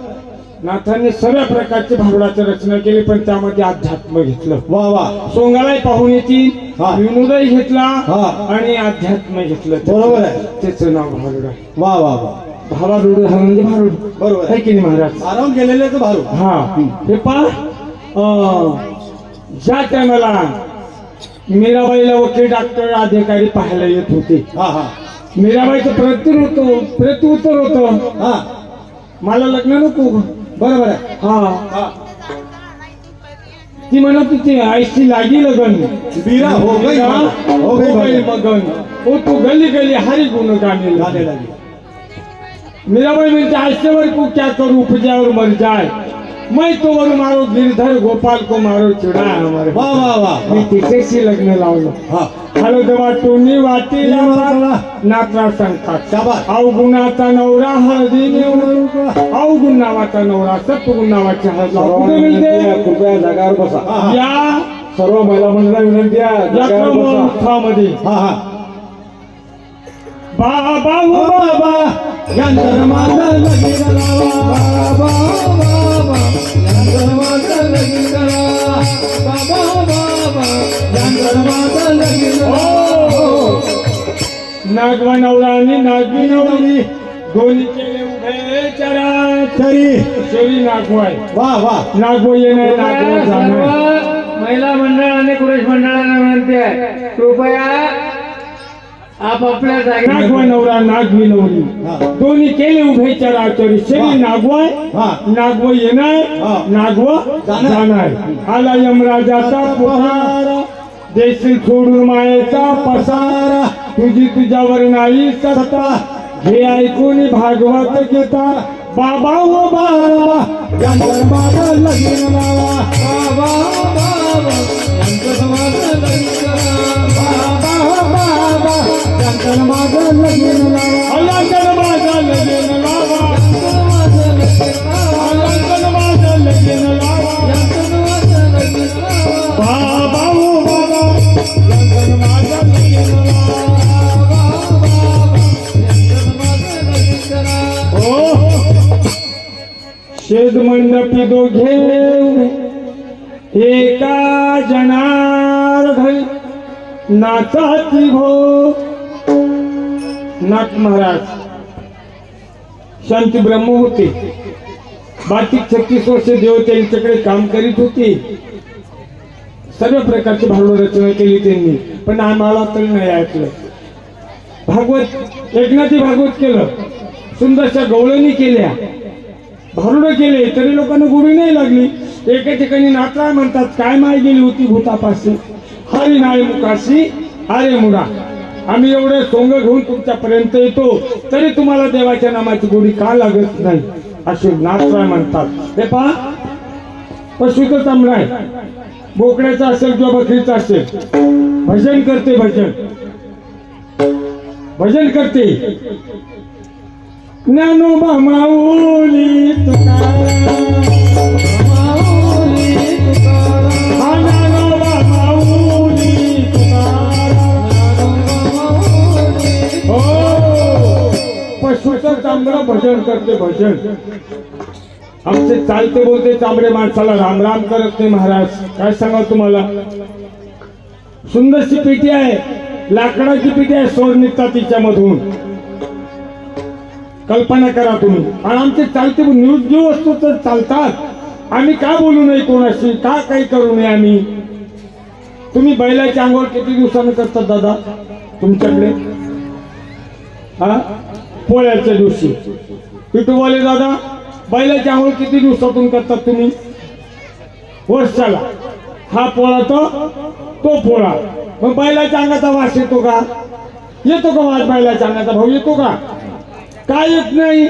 नाथांनी सर्व प्रकारचे भारुडाची रचना केली पण त्यामध्ये अध्यात्म घेतलं वा वा सोंगालाही पाहून येतील हा. विनोदही घेतला हा. आणि अध्यात्म घेतलं बरोबर आहे. त्याचं नाव भारुड आहे वा वा वा भावारूढ हा म्हणजे भारुड बरोबर आहे. आहे की नाही महाराज आराम केलेले तर भारू हा हे पा ज्या टायमाला मीराबाईला वकील डॉक्टर अधिकारी पाहायला येत होते हा हा मीराबाईचं प्रत्युत्तर होतं हा मला लग्न नको बरोबर आहे हा ती म्हणत होती आईशी लागी लगन बीरा हो गई मगन. हो गई मगन ओ तू गली गली हरी गुण गाने गाने लगे लगे मीराबाई म्हणते ऐसे वर को क्या करूं उपजावर मर जाए मैं तो वर मारो गिरधर गोपाल को मारो चुड़ा हमारे वा वा वा मी तिच्याशी लग्न लावलं हा हॅलो देवा टोनी वाटी वा. नात्रा सांगतात शाबास. अवगुणाचा नवरा हळदी अवगुण नावाचा नवरा सत्वगुण नावाची हळद कुठे मिळते कृपया जागावर बसा हा हा या सर्व महिला मंडळाला विनंती आहे जागावर बसा यात्रामध्ये हा हा बाबा हो बाबा यांचं माझं लगीन लावा बाबा बाबा नंतर माझं लगीन करा बाबा बाबा नंतर माझं लगीन नागवा नवरा आणि नागवी नवरी दोन्ही केले उभे चरा तरी शेरी नागवाय वा वा नागवो येणार नागवो जाणार सर्व महिला मंडळ आणि पुरुष मंडळांना विनंती आहे, कृपया आपापल्या जागी नागवा नवरा नागवी नवरी हा. दोन्ही केले उभे चराचरी वा. शेरी नागवाय हा. नागव येणार हा. नागव जाणार. जाणार आला यमराजाचा पुकार देशील सोडून मायेचा पसारा तुझी तुझ्यावर नाही सत्ता हे ऐकून भागवत गीता बाबा हो बाबा यांच्या मागं लगीन लावा बाबा बाबा यांचं समाधान करा. बाबा हो बाबा यांच्या मागं लगीन लावा यांच्या मागं लगीन लावा यांच्या मागं लगीन लावा बाबा हो बाबा यांच्या मागं लगीन लावा हो शेद मंडपी दोघे एका जनार्दन नाचाची भो नाथ महाराज शांती ब्रह्म होते 32-36 वर्ष देव त्यांच्याकडे काम करीत होते सर्व प्रकारची भावना रचना केली त्यांनी पण आम्हाला तरी नाही ऐकलं भागवत एकनाथी भागवत केलं सुंदरशा गवळणी केल्या भारुडं केले तरी लोकांना गोडी नाही लागली एका ठिकाणी नाचला म्हणतात काय माय गेली होती भूतापाशी हरी नाय मुकाशी अरे मुडा आम्ही एवढे सोंग घेऊन तुमच्यापर्यंत येतो तरी तुम्हाला देवाच्या नामाची गोडी का लागत नाही असे नाचला म्हणतात हे पहा पशुचं चांबलाय बोकड्याचा असेल किंवा बकरीचा असेल भजन करते भजन करते ज्ञानोबा माऊली तुकाराम हा ज्ञानोबा माऊली तुकाराम हो पशुचं चांबडं भजन करते भजन आमचे चालते बोलते चांबडे माणसाला राम राम करत नाही महाराज काय सांगा तुम्हाला सुंदरशी पेटी आहे लाकडाची पेटी आहे सोड निघतात तिच्यामधून कल्पना करा तुम्ही आणि आमचे चालते निर्जीव वस्तू तर चालतात आम्ही का बोलू नये कोणाशी का काही करू नये आम्ही तुम्ही बैलाची आंघोळ किती दिवसानं करतात दादा तुमच्याकडे हा पोळ्याच्या दिवशी पिटूवाले दादा बैलाची आंघोळ किती दिवसातून करतात तुम्ही वर्षाला हा पोळा तो पोळा मग बैलाच्या अंगाचा वास येतो का वास बैलाच्या अंगाचा भाऊ येतो का काय येत नाही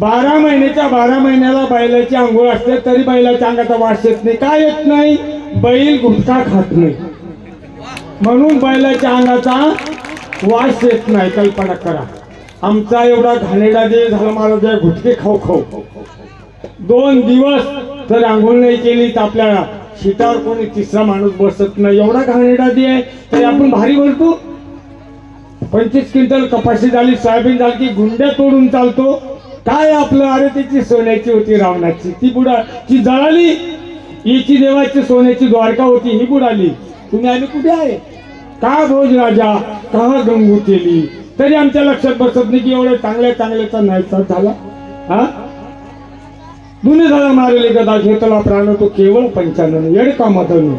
12 महिन्याच्या 12 महिन्याला बैलाची आंघोळ असते तरी बैलाच्या अंगाचा वास येत नाही काय येत नाही बैल गुटखा खात नाही म्हणून बैलाच्या अंगाचा वास येत नाही कल्पना करा आमचा एवढा घाणेरडा दे झाला महाराज गुटके खाऊ 2 दिवस जर आंघोळ नाही केली तर आपल्या शिटावर कोणी तिसरा माणूस बसत नाही एवढा घाणेरडा दे आहे तरी आपण भारी बोलतो 25 क्विंटल कपाशी झाली सोयाबीन झाली की गुंड्या तोडून चालतो काय आपलं अरे त्याची सोन्याची होती रावणाची ती ती जळाली हिची देवाची सोन्याची द्वारका होती ही बुडाली तुम्ही आम्ही कुठे आहे का भोज राजा का गंगू केली तरी आमच्या लक्षात बसत नाही की एवढ्या चांगल्याचा नाहीचा झाला हा दुने झाला मारले गदा घेतला प्राण तो केवळ 95 येडका मधन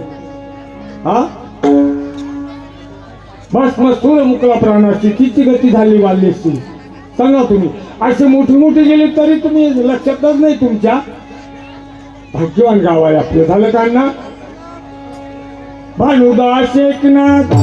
हा बस मस्तूर मुकला प्राणाची तिची गती झाली वाल्यची सांगा तुम्ही असे मोठे गेले तरी तुम्ही लक्षातच नाही तुमच्या भाग्यवान गाव आहे आपलं झालं का ना भानुदास एकनाथ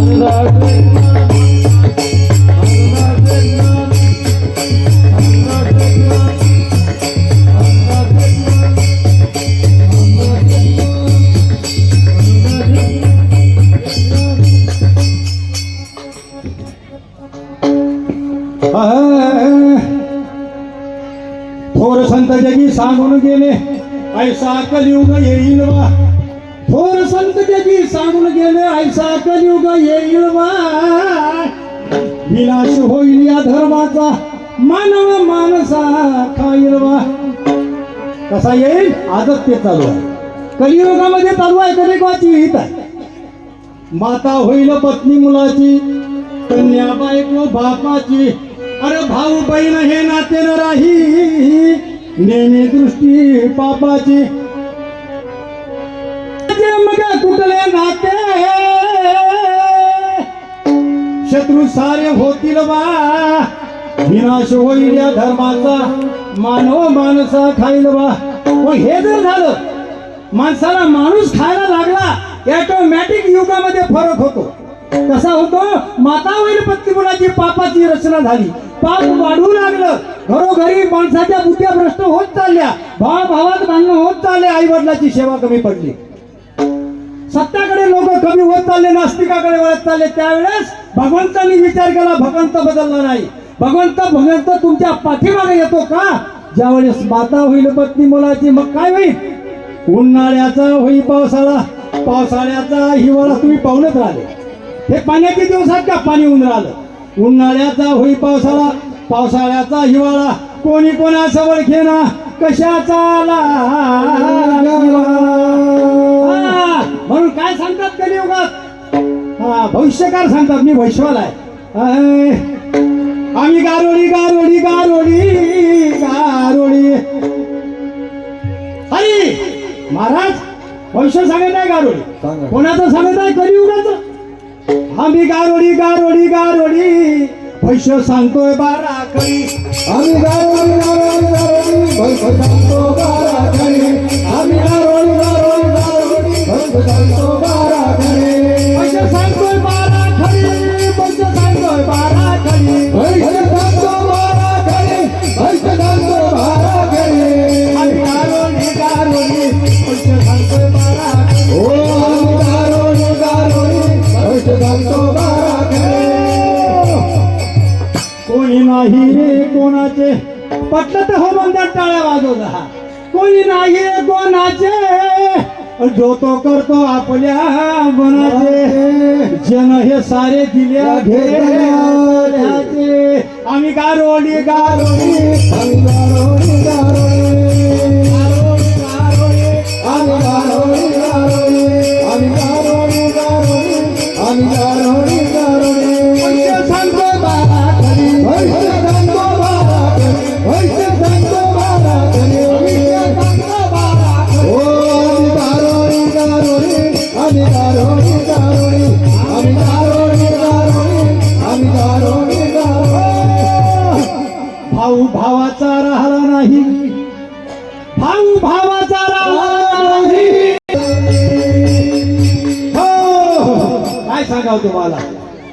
थोर संत जगी सांगून गेले ऐसा कलियुग येईल वा थोर संत जगी सांगून गेले ऐसा कलियुग येईल वा विनाश होईल या धर्माचा मानव माणसा खाईल वा कसा येईल आजच ते चालू आहे कलियुगामध्ये चालू आहे कलियुगाची हित आहे माता होईल पत्नी मुलाची कन्या बायको बापाची अरे भाऊ बहीण हे नाते न राही नेहमी दृष्टी पापाची मग तुटले नाते शत्रू सारे होतील बा विनाश होईल या धर्माचा मानव माणसा खाईल बा मग हे जर झालं माणसाला माणूस खायला लागला ऑटोमॅटिक युगामध्ये फरक होतो कसा होतो माता होईल पत्नी मुलाची पापाची रचना झाली पाप वाढू लागलं घरोघरी माणसाच्या बुद्ध्या भ्रष्ट होत चालल्या भावात भांडणं होत चालले आई वडिलाची सेवा कमी पडली सत्याकडे लोक कमी होत चालले नास्तिकाकडे वळत चालले त्यावेळेस भगवंतांनी विचार केला भगवंत बदलला नाही भगवंत तुमच्या पाठीमागे येतो का ज्यावेळेस माता होईल पत्नी मुलाची मग काय होईल उन्हाळ्याचा होई पावसाळ्याचा हिवाळा तुम्ही पाहूनच राहिले हे पाण्याचे दिवसात का पाणी ऊन राहिलं उन्हाळ्याचा होई पावसाळ्याचा हिवाळा कोणी कोणाचं ओळखे ना कशाचा म्हणून काय सांगतात कलियुगात भविष्यकार सांगतात मी भविष्यवाल आहे आम्ही गारोडी गारोडी गारोडी गारोडी हरी महाराज भविष्य सांगत आहे गारोडी कोणाचं सांगत आहे कलियुगाचं आम्ही गारोडी गारोडी गारोडी भविष्य सांगतोय बारा खरी आम्ही गारोडी गारोडी गारोडी भविष्य सांगतो बारा खरी आम्ही गारोडी गारोडी गारोडी भविष्य सांगतो बारा खरी भविष्य सांगतोय बारा खरी भविष्य सांगतोय बारा खरी भविष्य सांगतो बारा खरी भविष्य सांगतो बारा खरी आम्ही गारोडी गारोडी भविष्य सांगतोय बारा खरी ओ आम्ही गारोडी गारोडी भविष्य सांगतो बारा खरी कोणी नाही रे कोणाचे पटलं तर हो म्हणतात टाळ्या वाजवता कोणी नाही रे कोणाचे जो तो करतो आपल्या मनाचे जन हे सारे दिल्या घेण्याचे आम्ही गारोडी गारोडी आम्ही गारोडी गारोडी आम्ही गारोडी गारोडी आम्ही गारोडी गारोडी आम्ही गारोडी गारोडी भविष्य सांगतो बारा खरी भविष्य सांगतो बारा खरी भविष्य सांगतो बारा खरी भविष्य सांगतो बारा खरी ओ आम्ही गारोडी गारोडी आम्ही गारोडी गारोडी आम्ही गारोडी गारोडी आम्ही गारोडी गारोडी भाऊ भावाचा राहिला नाही भाऊ भावाचा राहिला नाही हो काय सांगाव तुम्हाला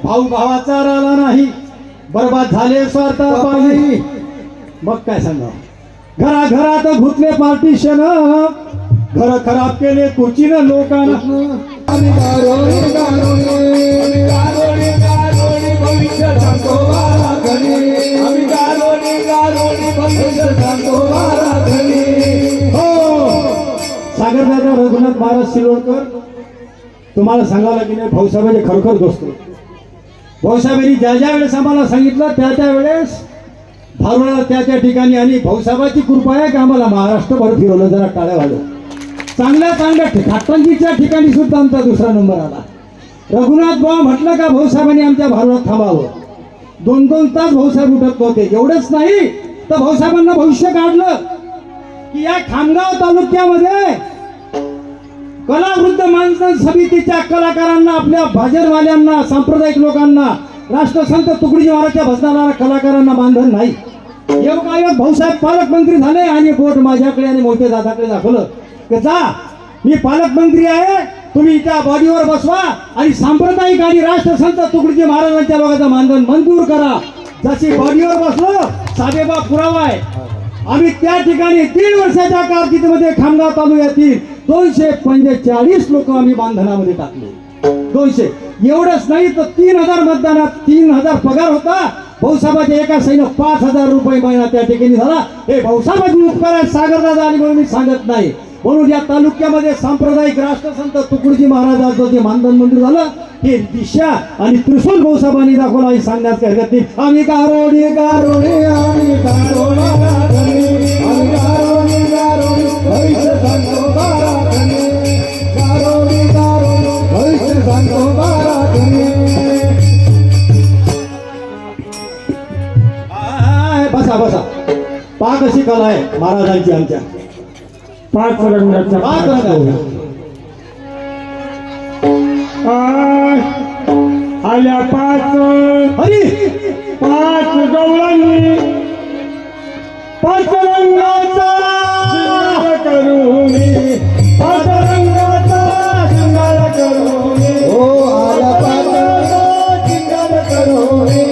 भाऊ भावाचा राहिला नाही बरबाद झाले स्वार्था पायी मग काय सांगाव घराघरात घुसले पार्टिशन घर खराब केले कुचीनं लोकांना आम्ही गारोडी गारोडी आम्ही गारोडी गारोडी भविष्य सांगतो बारा खरी आम्ही गारोडी गारोडी भविष्य सांगतो बारा खरी हो सागरदादा रघुनाथ महाराज शिरोडकर तुम्हाला सांगावं की नाही भाऊसाहेबांचे खरोखर दोस्त भाऊसाहेबांनी ज्या ज्या वेळेस आम्हाला सांगितलं त्या वेळेस धारोळा त्या ठिकाणी आणि भाऊसाहेबाची कृपा आहे की आम्हाला महाराष्ट्रभर फिरवलं जरा टाळ्या वाजव चांगल्या घाटंजीच्या ठिकाणी सुद्धा आमचा दुसरा नंबर आला रघुनाथ बाबा म्हटलं का भाऊसाहेबांनी आमच्या भारोळात थांबावं 2-2 तास भाऊसाहेब उठत नव्हते एवढंच नाही तर भाऊसाहेबांना भविष्य काढलं की या खामगाव तालुक्यामध्ये कलावृद्ध माणसं समितीच्या कलाकारांना आपल्या भाजनवाल्यांना सांप्रदायिक लोकांना राष्ट्रसंत तुकडोजी महाराजच्या भजनाला कलाकारांना बांधन नाही योगायोग भाऊसाहेब पालकमंत्री झाले आणि बोट माझ्याकडे आणि मोठे दादाकडे दाखवलं की जा मी पालकमंत्री आहे तुम्ही त्या बॉडीवर बसवा आणि सांप्रदायिक आणि राष्ट्रसंत तुकडोजी महाराजांच्या लोकांचं मानधन मंजूर करा जशी बॉडीवर बसलो साधेबा पुरावा आहे आम्ही त्या ठिकाणी 3 वर्षाच्या कारकिर्दीमध्ये खामगाव तालुक्यातील 245 लोक आम्ही बांधनामध्ये टाकले 200 एवढंच नाही तर 3000 मतदानात 3000 पगार होता भाऊसाहेबाच्या एका सैन्य 5000 रुपये महिना त्या ठिकाणी झाला हे भाऊसाहेबांचे उपकार आहे सागरदादा आणि म्हणून मी सांगत नाही म्हणून या तालुक्यामध्ये सांप्रदायिक राष्ट्रसंत तुकडोजी महाराजांचं जे मानधन मंजूर झालं हे दिशा आणि त्रिशूल भाऊसाहेबांनी दाखवला हे सांगण्यास काही हरकत नाही आम्ही गारोडी गारोडी आम्ही गारोडी आम्ही गारोडी गारोडी भविष्य सांगतो बारा खरी गारोडी गारोडी भविष्य सांगतो बारा खरी बसा बसा पहा कशी कला आहे महाराजांची आमच्या 5 रंगाच्या 5 रंगाच्या आल्या 5 हरी 5 गवळणी 5 रंगाचा शृंगार करून 5 रंगाचा शृंगार करून ओ आला पात चिंगार करोने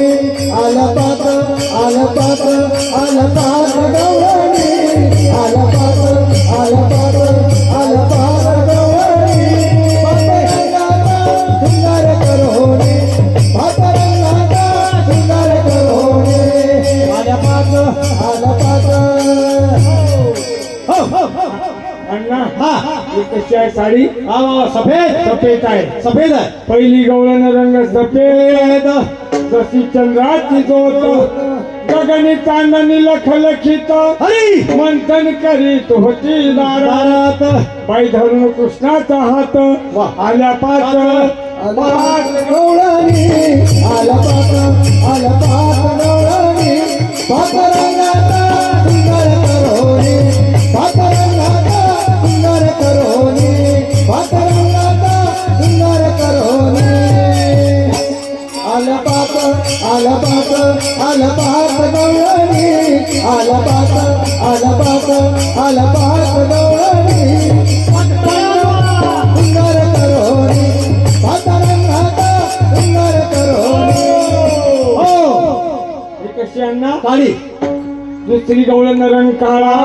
आला पात गवळणी आला पात गवळणी पातरंगाचा शृंगार करोने पातरंगाचा शृंगार करोने आला पात अण्णा हा ही कशी आहे साडी सफेद सफेद आहे सफेद आहे पहिली गवळण रंग सफेद जशी चंद्राची जोत गगनी चांदणी लखलखित हरी मंथन करीत होती दारात पाय धरून कृष्णाचा हात आल्या 5 गवळणी आला पात गवळणी पातरंगाचा शृंगार करोने पातरंगाचा शृंगार करोने पातरंगाचा शृंगार करोने आला पात गवळणी आला पात गवळणी शृंगार करोने पातरंगाचा शृंगार करोने ही कशी अण्णा काळी दुसरी गवळण रंग काळा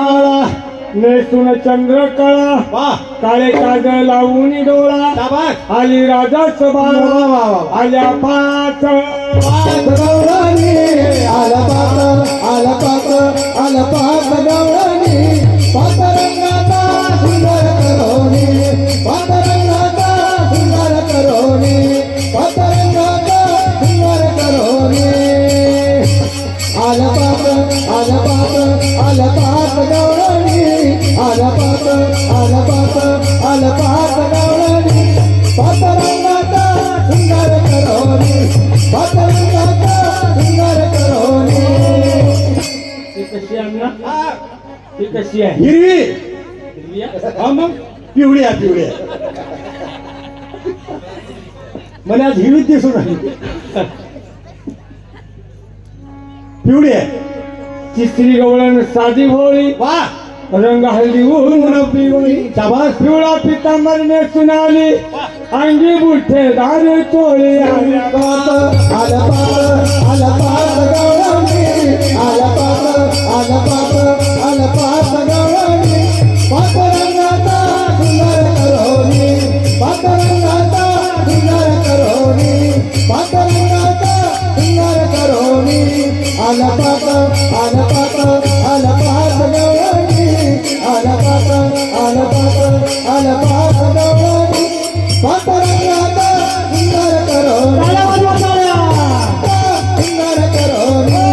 नेसून चंद्र कळा वाह काळे काजळ लावून डोळा शाबास आली राजाच बाळा आल्या 5 गवळणी आला पात गवळणी पातरंगाचा शृंगार करोने पातरंगाचा शृंगार करोने पातरंगाचा शृंगार करोने आला पात गवळणी आला पात गवळणी पातरंगाचा शृंगार करोने पातरंगाचा शृंगार करोने ही कशी अण्णा ही कशी आहे हिरवी हिरवी आहे? हा मग पिवळी आहे मला आज हिरवीच दिसून राहिली पिवळी आहे तिसरी गवळण साधी भोळी वाह रंग हल्ली ऊन पिवळी शाबास पिवळा पितांबर नेसून आली अंगी बुठे दार चोळी आल्या आला पात गवळणी आला पात गवळणी पातरंगाचा शृंगार करोने पातरंगाचा शृंगार करोने पातरंगाचा शृंगार करोने आला पात गवळणी आला पात गवळणी पातरंगाचा शृंगार करोने शृंगार करोने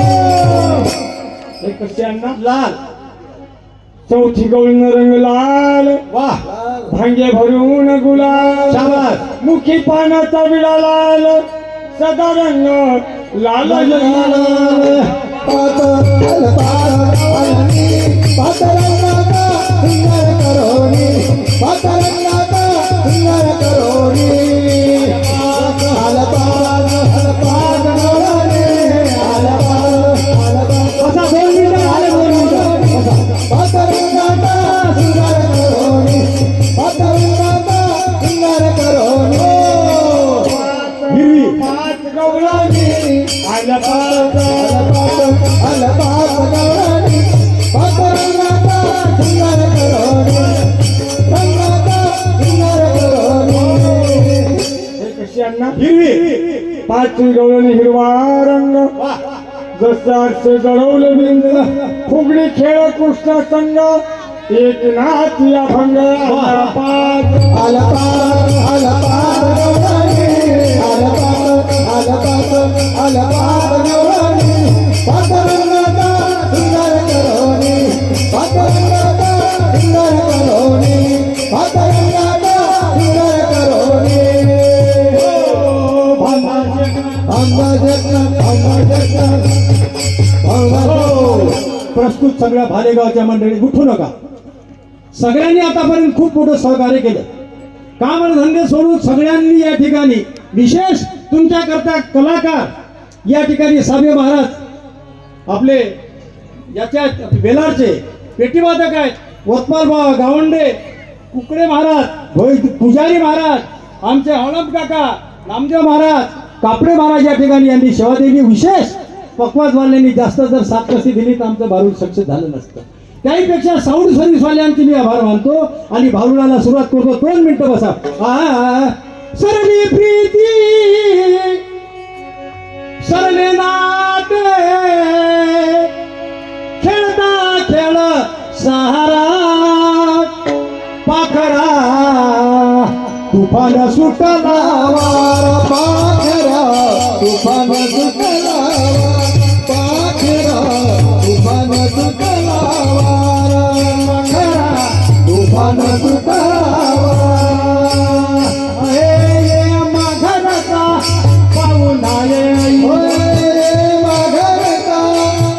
हे कशी अण्णा लाल चौथी गवळण रंग लाल वाह भांगे भरून गुलाल शाबास मुखी पानाचा विडा लाल सदा रंग लाल पातरंगाचा शृंगार करोने पातरंगाचा शृंगार करोने आला पात गवळणी आला पात 2 मिनिटं आले 2 मिनिटं पातरंगाचा शृंगार करोने पातरंगाचा शृंगार करोने हिरवी 5 गवळणी आल्या 5 आला पात गवळणी पातरंगाचा शृंगार करोने रंगाचा शृंगार करोने हे कशी अण्णा हिरवी 5 गवळणी हिरवा रंग जसा से जळवलं बिंद फुगडी खेळ कृष्ण संग एक नाथ या भंग आल्या 5 आला पात गवळणी आला पात गवळणी पातरंगाचा शृंगार करोने पातरंगाचा शृंगार करोने पातरंगाचा शृंगार करोने प्रस्तुत सगळ्या भालेगावच्या मंडळी उठू नका. सगळ्यांनी आतापर्यंत खूप मोठं सहकार्य केलं. काम आणि धंदे सोडून सगळ्यांनी या ठिकाणी, विशेष तुमच्याकरता कलाकार या ठिकाणी साबे महाराज आपले याच्या बेलारचे पेटीवादक आहेत, वत्पाल गावंडे, कुकडे महाराज, पुजारी महाराज, आमचे हळद काका, नामदेव महाराज, कापडे महाराज या ठिकाणी यांनी सेवा दिली. विशेष पक्वाजवाल्यांनी जास्त जर साथ कशी दिली तर आमचं भारूड सक्सेस झालं नसतं. त्याहीपेक्षा साऊंड सर्व्हिसवाल्यांचे मी आभार मानतो आणि भारूडाला सुरुवात करतो. 2 मिनिटं बसा. सरली प्रीती सरले नाते खेळता खेळ सहारा पाखरा तुफान सुटला वारा पाखरा तुफान सुटला पाखरा तुफान सुटला वारा पाखरा तुफान सुटला माघाराचा पाहुणा येईल. माघारचा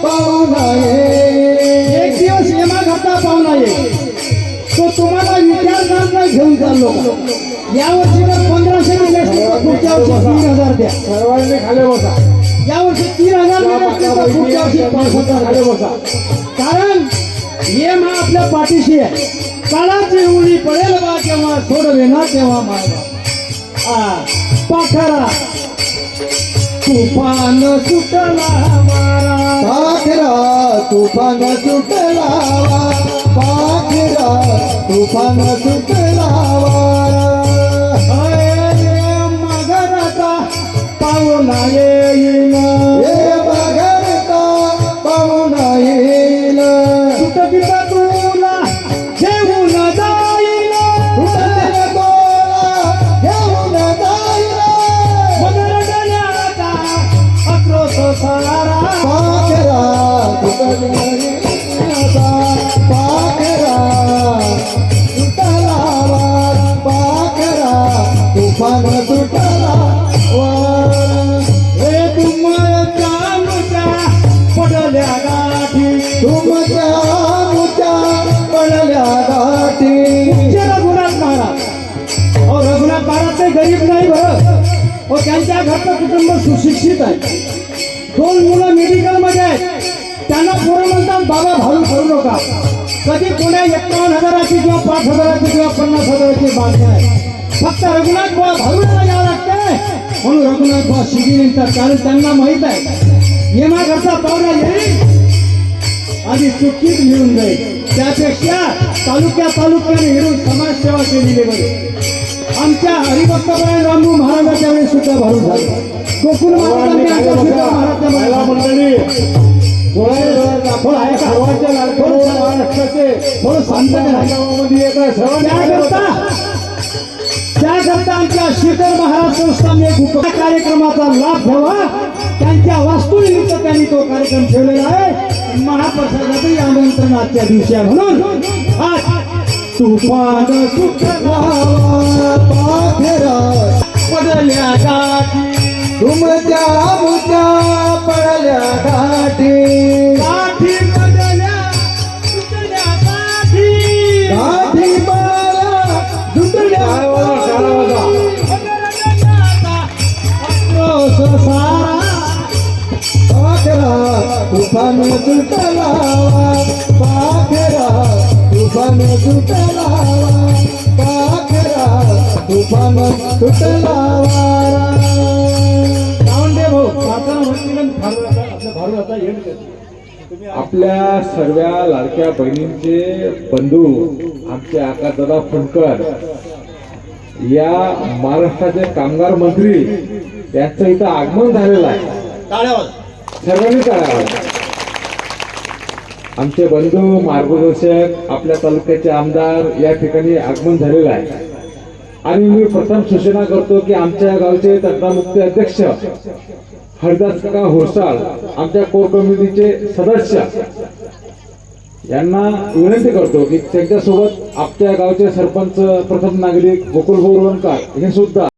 पाहुणा येईल. एक दिवस यमाघाटा पाहुणा येईल. तो तुम्हाला विचारणार घेऊन चाललो. यावर्षी जर 1500 दिले असते तर पुढच्या वर्षी 3000 द्या. सर्वांनी खाली बसा. यावर्षी 3000 दिले असते तर पुढच्या वर्षी 5000 खाली बसा. कारण यम हा आपल्या पाठीशी आहे. काळाची उडी पडेल बा केव्हा, सोडवे ना तेव्हा मायबा. पाखरा तुफान सुटला वारा पाखरा तुफान सुटला पाखरा तुफान सुटला वारा मगरचा पाहुणा येईल. हे माघारचा पाहुणा येईल. सुटबिट तुला घेऊन जाईल. उठलेला तोला घेऊन जाईल. मगरगण्याचा आक्रोश सारा पाखरा तुटला पाखरा सुटला वारा पाखरा तुफान सुटला वारा हे तुमच्या पडल्या गाठी तुमच्या मुच्या पडल्या गाठी. तुमचे रघुनाथ महाराज. अहो रघुनाथ महाराज ते गरीब नाही बरं. हो त्यांच्या घरचं कुटुंब सुशिक्षित आहे. 2 मुलं मेडिकलमध्ये आहेत. त्यांना पोरं म्हणतात बाबा भारू करू नका. कधी कोण्या 51,000ची किंवा 5,000ची किंवा 50,000ची बातमी आहे. फक्त रघुनाथ बुवा भारूला यावं लागते म्हणून रघुनाथ बुवा शिगी निघतात. कारण त्यांना माहीत आहे येमा घरचा पाहुणा येईल आधी चुकीत मिळून जाईल. त्यापेक्षा तालुक्याने हिरून समाजसेवा केलेली बरी. आमच्या हरिभक्तपरायण रामू महाराजाच्या वेळेस सुद्धा भारू झालं. गोकुळ महाराजांनी आमच्या सुद्धा महाराजांच्या महिला मंडळी थोडं आहे का? सर्वांच्या लाडक्या महाराष्ट्राचे थोडं शांत करा. गावामध्ये येत आहे. त्याकरता आमच्या श्रीधर महाराज संस्थांनी एक कार्यक्रमाचा लाभ घ्यावा. त्यांच्या वास्तुनिमित्त त्यांनी तो कार्यक्रम ठेवलेला आहे. महाप्रसादातही आमंत्रण आजच्या दिवशी आहे. म्हणून आज तुफान सुटला पाखरा पडल्या गाठी तुमच्या मुच्या पडल्या गाठी. गाठी पडल्या सुटल्या गाठी गाठी पडल्या सुटल्या आक्रोश सारा पाखरा तुफान सुटला पाखरा तुफान सुटला पाखरा तुफान सुटला वारा. गावंडे भाऊ प्रार्थना म्हणतील आपल्या भारूचा एंड करतो. आपल्या सर्व लाडक्या बहिणींचे बंधू आमचे आकाशदादा फुंडकर या महाराष्ट्राचे कामगार मंत्री यांचं इथं आगमन झालेलं आहे. सर्वांनी टाळ्या. आमचे बंधू मार्गदर्शक आपल्या तालुक्याचे आमदार या ठिकाणी आगमन झालेलं आहे. आणि मी प्रथम सूचना करतो की आमच्या गावचे तक्रामुक्ती अध्यक्ष हरिदास काका होसाळ, आमच्या कोर कमिटीचे सदस्य यांना विनंती करतो की त्यांच्यासोबत आपल्या गावचे सरपंच प्रथम नागरिक गोकुळ बोरवणकर हे सुद्धा